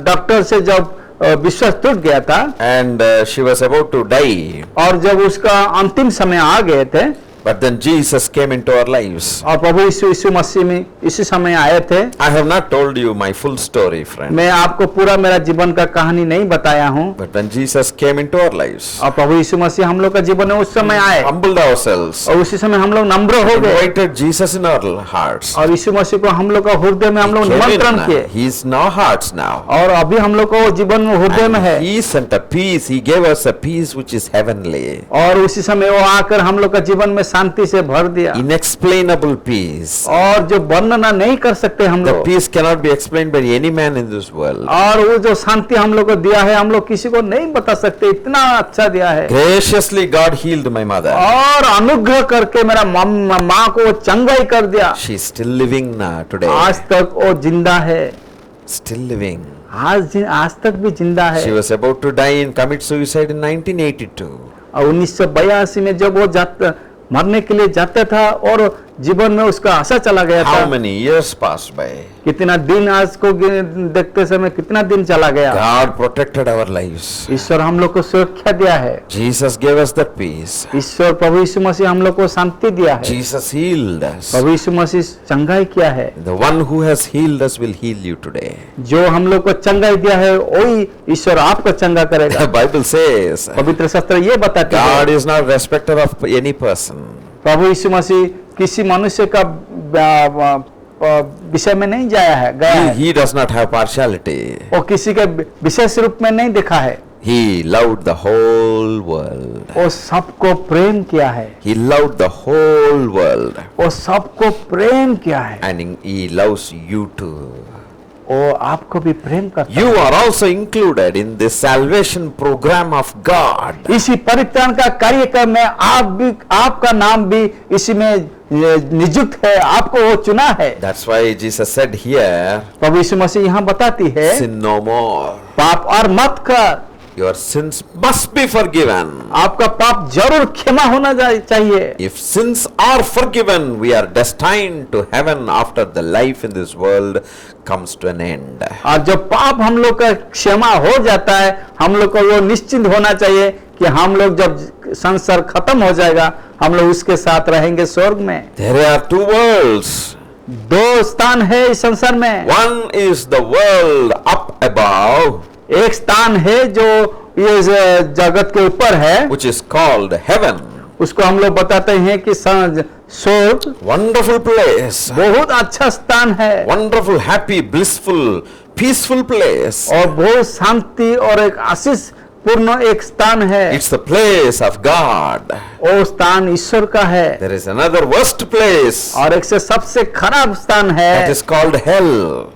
डॉक्टर से जब विश्वास टूट गया था, And she was about to die. और जब उसका अंतिम समय आ गए थे, But then Jesus came into our lives. और प्रभु यीशु मसीह में इसी समय आए थे। I have not told you my full story, friend. मैं आपको पूरा मेरा जीवन का कहानी नहीं बताया हूँ, But when Jesus came into our lives, और प्रभु यीशु मसीह हम लोग का जीवन में उस समय आए, humbled ourselves, और उसी समय हम लोग नम्र हो गए, invited Jesus in our hearts. और यीशु मसीह को हम लोग का हृदय में हम लोग Came in निमंत्रण now. किए, He is in our hearts now. और अभी हम लोग को वो जीवन में हृदय में है। And He sent a peace. He gave us a peace which is heavenly. और उसी समय वो आकर हम लोग का जीवन में शांति से भर दिया, Inexplainable peace. और जो वर्णना नहीं कर सकते हम The लोग, peace cannot be explained by any man in this world. और वो जो शांति हम लोग को दिया है, हम लोग किसी को नहीं बता सकते, इतना अच्छा दिया है। Graciously God healed my mother. और अनुग्रह करके मेरा माँ को चंगाई कर दिया। She is still living now today. आज तक वो जिंदा है, Still living. आज तक भी जिंदा है। She was about to die and commit suicide in 1982. और 1982 में जब वो मरने के लिए जाता था, और जीवन में उसका आशा चला गया How था। many years passed by? कितना दिन आज को देखते समय कितना दिन चला गया। God protected our lives. ईश्वर हम लोग को सुरक्षा दिया है। Jesus gave us that peace. ईश्वर प्रभु यीशु मसीह हम लोग को शांति दिया है। Jesus healed us. प्रभु यीशु मसीह चंगाई किया है। The one who has healed us will heal you today. जो हम लोग को चंगाई दिया है, वही ईश्वर आपको चंगा करेगा। The Bible says पवित्र शास्त्र ये बताते God हैं, is not respecter of any person. प्रभु यीशु मसीह किसी मनुष्य का विषय में नहीं गया है, He does not have partiality. वो किसी के विशेष रूप में नहीं देखा है। He loved the whole world. वो सबको प्रेम किया है, He loved the whole world. वो सबको प्रेम किया है, And He loves you too. वो आपको भी प्रेम करता You are also included in the salvation program of God. है। इसी परित्राण का कार्यक्रम में आप भी, आपका नाम भी इसी में नियुक्त है, आपको वो चुना है। That's why Jesus said here, प्रभु यीशु मसीह यहाँ बताती है, sin no more. पाप और मत कर, Your sins must be forgiven. आपका पाप जरूर क्षमा होना चाहिए। If sins are forgiven, we are destined to heaven after the life in this world comes to an end. और जब पाप हम लोग का क्षमा हो जाता है, हम लोग को वो निश्चिंत होना चाहिए कि हम लोग जब संसार खत्म हो जाएगा, हम लोग उसके साथ रहेंगे स्वर्ग में। There are two worlds. दो स्थान है इस संसार में। One is the world up above, एक स्थान है जो ये जगत के ऊपर है, which is called heaven. उसको हम लोग बताते हैं कि स्वर्ग Wonderful place. बहुत अच्छा स्थान है Wonderful, happy, blissful, peaceful place. और बहुत शांति और एक आशीष पूर्ण एक स्थान है। It's the place of God. वो स्थान ईश्वर का है। There is another worst place और एक से सबसे खराब स्थान that है, is called hell,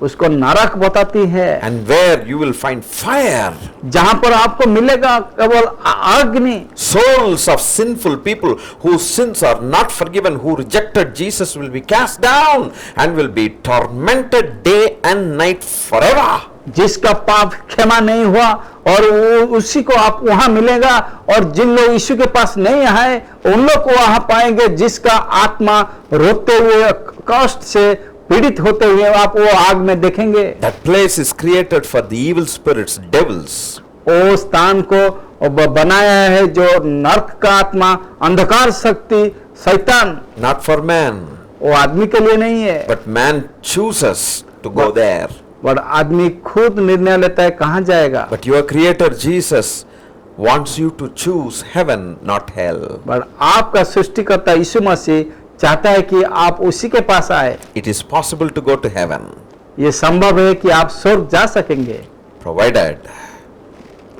उसको नरक बताती है, and where you will find fire. जहां पर आपको मिलेगा केवल अग्नि। Souls of sinful people whose sins are not forgiven, who rejected Jesus, will be cast down and will be tormented day and night forever. जिसका पाप क्षमा नहीं हुआ और वो उसी को आप वहां मिलेगा, और जिन लोग यीशु के पास नहीं आए उन लोग को वहां पाएंगे, जिसका आत्मा रोते हुए कष्ट से पीड़ित होते हुए आप वो आग में देखेंगे। That place is created for the evil spirits, devils. वो स्थान को बनाया है जो नरक का आत्मा, अंधकार शक्ति, शैतान, Not for man, वो आदमी के लिए नहीं है, but man chooses to go there. और आदमी खुद निर्णय लेता है कहां जाएगा। But your creator Jesus wants you to choose heaven, not hell. पर आपका सृष्टिकर्ता यीशु मसीह चाहता है कि आप उसी के पास आए। It is possible to go to heaven, ये संभव है कि आप स्वर्ग जा सकेंगे, provided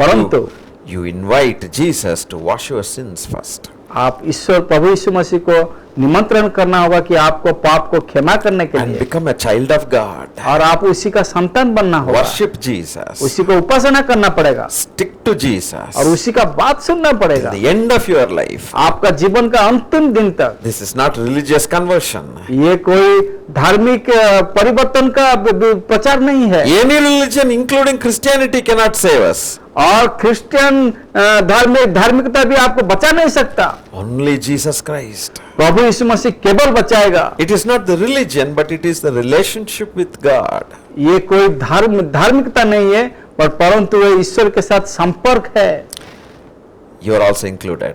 परंतु you invite Jesus to wash your sins first. आप ईश्वर प्रभु यीशु मसीह को निमंत्रण करना होगा कि आपको पाप को क्षमा करने के And लिए, become a child of God. और आप उसी का संतान बनना होगा, Worship Jesus. उसी को उपासना करना पड़ेगा Stick to Jesus. और उसी का बात सुनना Till पड़ेगा the end of your life. आपका जीवन का अंतिम दिन तक। This is not religious conversion. ये कोई धार्मिक परिवर्तन का प्रचार नहीं है, Any religion, including Christianity, cannot save us. और क्रिश्चियन धार्मिकता भी आपको बचा नहीं सकता। Only Jesus Christ. प्रभु यीशु मसीह केवल बचाएगा। It is not the religion, but it is the relationship with God. ये कोई धार्मिकता नहीं है, पर परंतु ये ईश्वर के साथ संपर्क है। You are also included.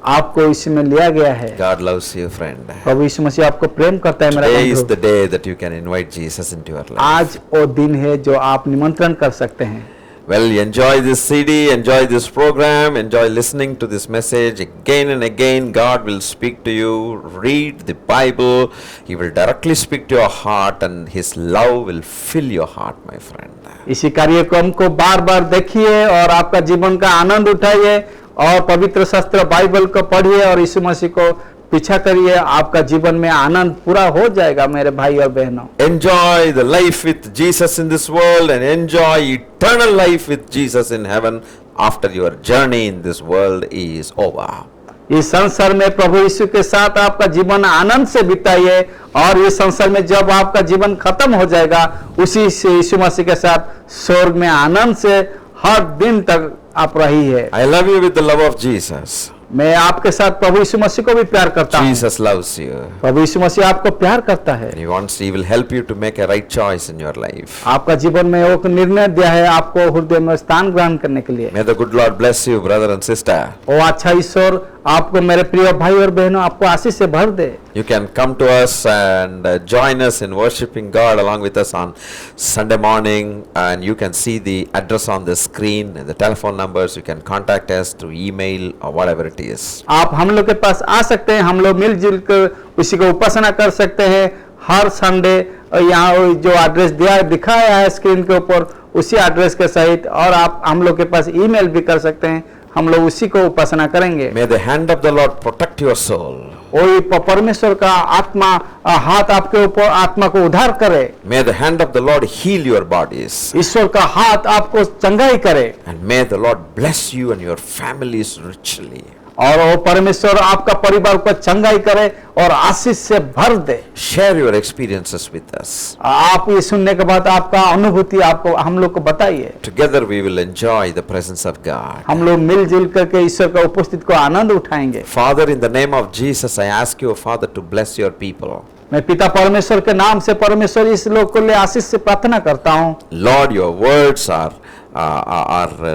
आपको इसमें लिया गया है। God loves you, friend. प्रभु यीशु मसीह आपको प्रेम करता है मेरा Today is बंधु। the day that you can invite Jesus into your life. आज वो दिन है जो आप निमंत्रण कर सकते हैं। Well, enjoy this CD, enjoy this program, enjoy listening to this message again and again. God will speak to you. Read the Bible. He will directly speak to your heart, and His love will fill your heart, my friend. इसी कार्यक्रम को बार बार देखिए और आपका जीवन का आनंद उठाइए, और पवित्र शास्त्र बाइबल को पढ़िए और यीशु मसीह को पीछा करिए। आपका जीवन में आनंद पूरा हो जाएगा मेरे भाई और बहनों। Enjoy the life with Jesus in this world, and enjoy eternal life with Jesus in heaven after your journey in this world is over. इस संसार में प्रभु यीशु के साथ आपका जीवन आनंद से बिताइए, और इस संसार में जब आपका जीवन खत्म हो जाएगा, उसी से यीशु मसीह के साथ स्वर्ग में आनंद से हर दिन तक आप रहिए। I love you with the love of Jesus. मैं आपके साथ प्रभु यीशु मसीह को भी प्यार करता हूँ। Jesus loves you. प्रभु यीशु मसीह आपको प्यार करता है। He will help you to make a right choice in your life. आपका जीवन में एक निर्णय दिया है आपको हृदय में स्थान ग्रहण करने के लिए। May the good Lord bless you, brother and sister. ओ अच्छा ईश्वर आपको मेरे प्रिय भाई और बहनों आपको आशीष से भर दे। You can come to us and join us in worshiping God along with us on Sunday morning, and you can see the address on the screen and the telephone numbers. You can contact us through email or whatever it is. आप हम लोग के पास आ सकते हैं, हम लोग मिलजुल कर उसी को उपासना कर सकते हैं हर संडे। यहाँ जो एड्रेस दिखाया है स्क्रीन के ऊपर, उसी एड्रेस के सहित, और आप हम लोग के पास ईमेल भी कर सकते हैं, हम लोग उसी को उपासना करेंगे। May the hand of the Lord protect your soul. वही परमेश्वर का आत्मा हाथ आपके ऊपर आत्मा को उद्धार करे। May the hand of the Lord heal your bodies. ईश्वर का हाथ आपको चंगाई करे, And may the Lord bless you and your families richly. और वो परमेश्वर आपका परिवार को चंगाई करे और आशीष से भर दे। Share your experiences with us. आप ये सुनने के बाद आपका अनुभूति आपको हम लोग को बताइए। Together we will enjoy the presence of God. हम लोग मिलजुल करके ईश्वर का उपस्थिति को आनंद उठाएंगे। Father, in the name of Jesus, I ask you, Father, to bless your people. मैं पिता परमेश्वर के नाम से परमेश्वर इस लोग को ले आशीष से प्रार्थना करता हूँ। Lord, your words are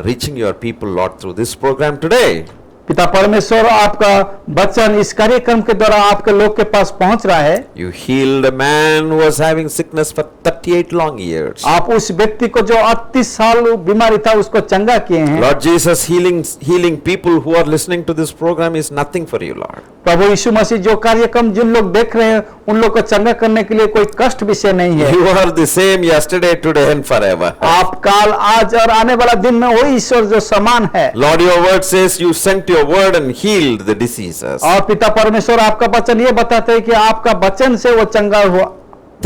reaching your people, Lord, through this program today. पिता परमेश्वर आपका वचन इस कार्यक्रम के द्वारा आपके लोग के पास पहुंच रहा है। You healed a man who was having sickness for 38 long years. आप उस व्यक्ति को जो 38 साल बीमारी था उसको चंगा किए हैं। Lord Jesus, healing people who are listening to this program is nothing for you, Lord. प्रभु यीशु मसीह जो कार्यक्रम जिन लोग देख रहे हैं उन लोग को चंगा करने के लिए कोई कष्ट विषय नहीं है। You are the same yesterday, today and forever. आप काल आज और आने वाला दिन में वही ईश्वर जो समान है। Lord, your word says you sent your word and healed the diseases. और पिता परमेश्वर आपका वचन ये बताते हैं कि आपका वचन से वो चंगा हुआ।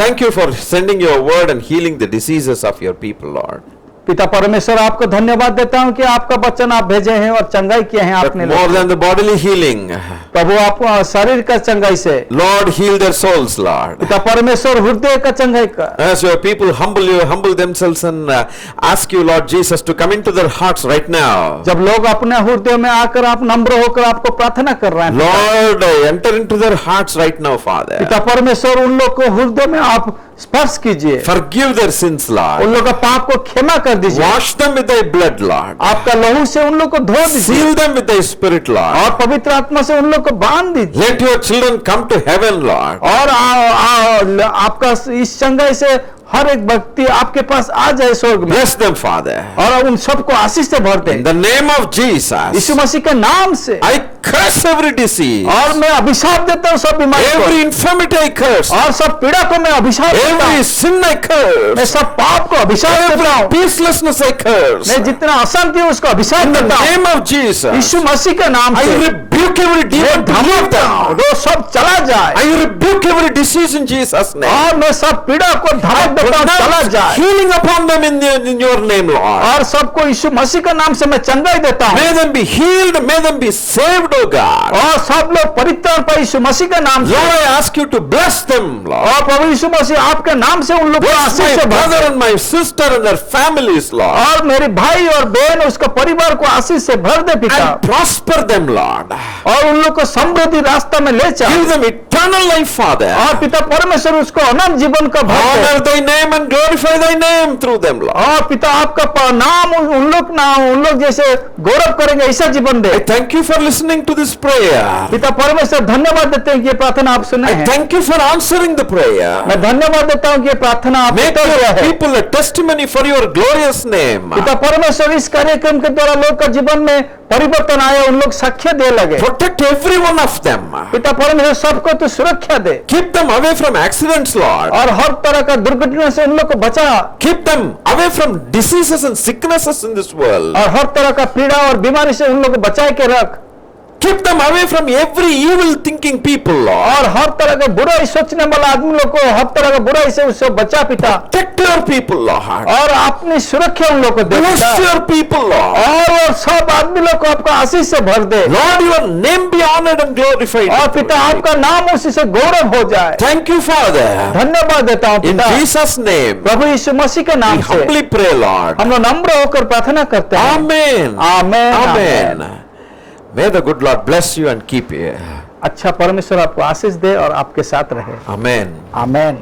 Thank you for sending your word and healing the diseases of your people, Lord. पिता परमेश्वर आपको धन्यवाद देता हूं कि आपका वचन आप भेजे हैं और चंगाई किए हैं But आपने। more than the bodily healing, प्रभु आप शरीर का चंगाई से, Lord, heal their souls, Lord. पिता परमेश्वर हृदय का चंगाई का। As your people humble themselves and ask you, Lord Jesus, to come into their hearts right now. जब लोग अपने हृदय में आकर आप नम्र होकर आपको प्रार्थना कर रहे हैं, Lord, enter into their hearts right now, Father. पिता परमेश्वर उन लोग को हृदय में आप स्पर्श कीजिए, Forgive their sins, उन Lord. लोग का पाप को क्षमा कर दीजिए, Wash them with thy blood, Lord. आपका लहू से उन लोग को धो दीजिए Seal them with thy spirit, Lord. और पवित्र आत्मा से उन लोग को बांध दीजिए। Let your children come to heaven, Lord. और आपका इस चंगाई से हर एक व्यक्ति आपके पास आ जाए स्वर्ग में, Bless them, Father. और उन सबको आशीष से भर दे In the name of Jesus, यीशु मसीह के नाम से। I curse every disease, और मैं अभिशाप देता हूँ सब बीमारी को, every infirmity I curse, और सब पीड़ा को मैं अभिशाप देता every हूँ, sin I मैं curse, सब पाप को अभिशाप देता every हूँ, peacelessness I curse. मैं जितना अशांति है उसको अभिशाप In the देता हूँ name of Jesus, यीशु मसीह के नाम I से। rebuke every demon to leave them. वो सब चला जाए, I rebuke every disease in Jesus' name. और मैं सब पीड़ा को धमक देता हूँ चला जाए, Healing upon them in your name, Lord. और सबको यीशु मसीह के नाम से मैं चंगाई देता हूँ, May them be healed, may them be saved, O God. और सब लोग परित्राण पाए यीशु मसीह के नाम से। Lord, I ask you to bless them, Lord. और प्रभु यीशु मसीह आपके नाम से उन लोग को Bless आशीष my से भर brother they, and my sister and their families, Lord. और मेरे भाई और बहन उसका परिवार को आशीष से भर दे पिता, And prosper them, Lord. और उन लोग को समृद्धि रास्ता में ले चल, Give them eternal life, Father. और पिता परमेश्वर उसको अनंत जीवन का भर दे, Honor thy name and glorify thy name through them, Lord. और पिता आपका नाम उन लोग जैसे गौरव करेंगे ऐसा जीवन दे। I thank you for listening to this prayer. पिता परमेश्वर धन्यवाद देते हैं कि ये प्रार्थना आप सुने I हैं। thank you for answering the prayer. मैं धन्यवाद देता हूँ कि ये प्रार्थना आप Make उत्तर हुआ your है। people a testimony for your glorious name. पिता परमेश्वर इस कार्यक्रम के द्वारा लोग का जीवन में परिवर्तन आया, उन लोग साक्ष्य दे लगे। Protect every one of them. पिता परमेश्वर सबको तो सुरक्षा दे, Keep them away from accidents, Lord. और हर तरह का दुर्घटना से उन लोग को बचा, Keep them away from diseases and sicknesses in this world. और हर तरह का पीड़ा और बीमारी से उन लोग को बचा के रख, Keep them away from every evil thinking people, Lord. और हर तरह का बुराई सोचने वाला आदमी लोग को हर तरह का बुराई से उससे बचा पिता, Protect your people, Lord. और अपनी सुरक्षा उन लोग को दे Bless पिता, your people, Lord. और सब आदमी लोग को आपका आशीष से भर दे, Lord, your name be honored and glorified. और पिता आपका नाम उसी से गौरव हो जाए। Thank you, Father. धन्यवाद देता हूँ In पिता, Jesus' name, प्रभु यीशु मसीह के we नाम से humbly pray, Lord. हम लोग नम्र होकर प्रार्थना करते हैं। Amen. Amen, Amen. Amen. May the good Lord bless you and keep you. अच्छा परमेश्वर आपको आशीष दे और आपके साथ रहे। Amen. आमेन।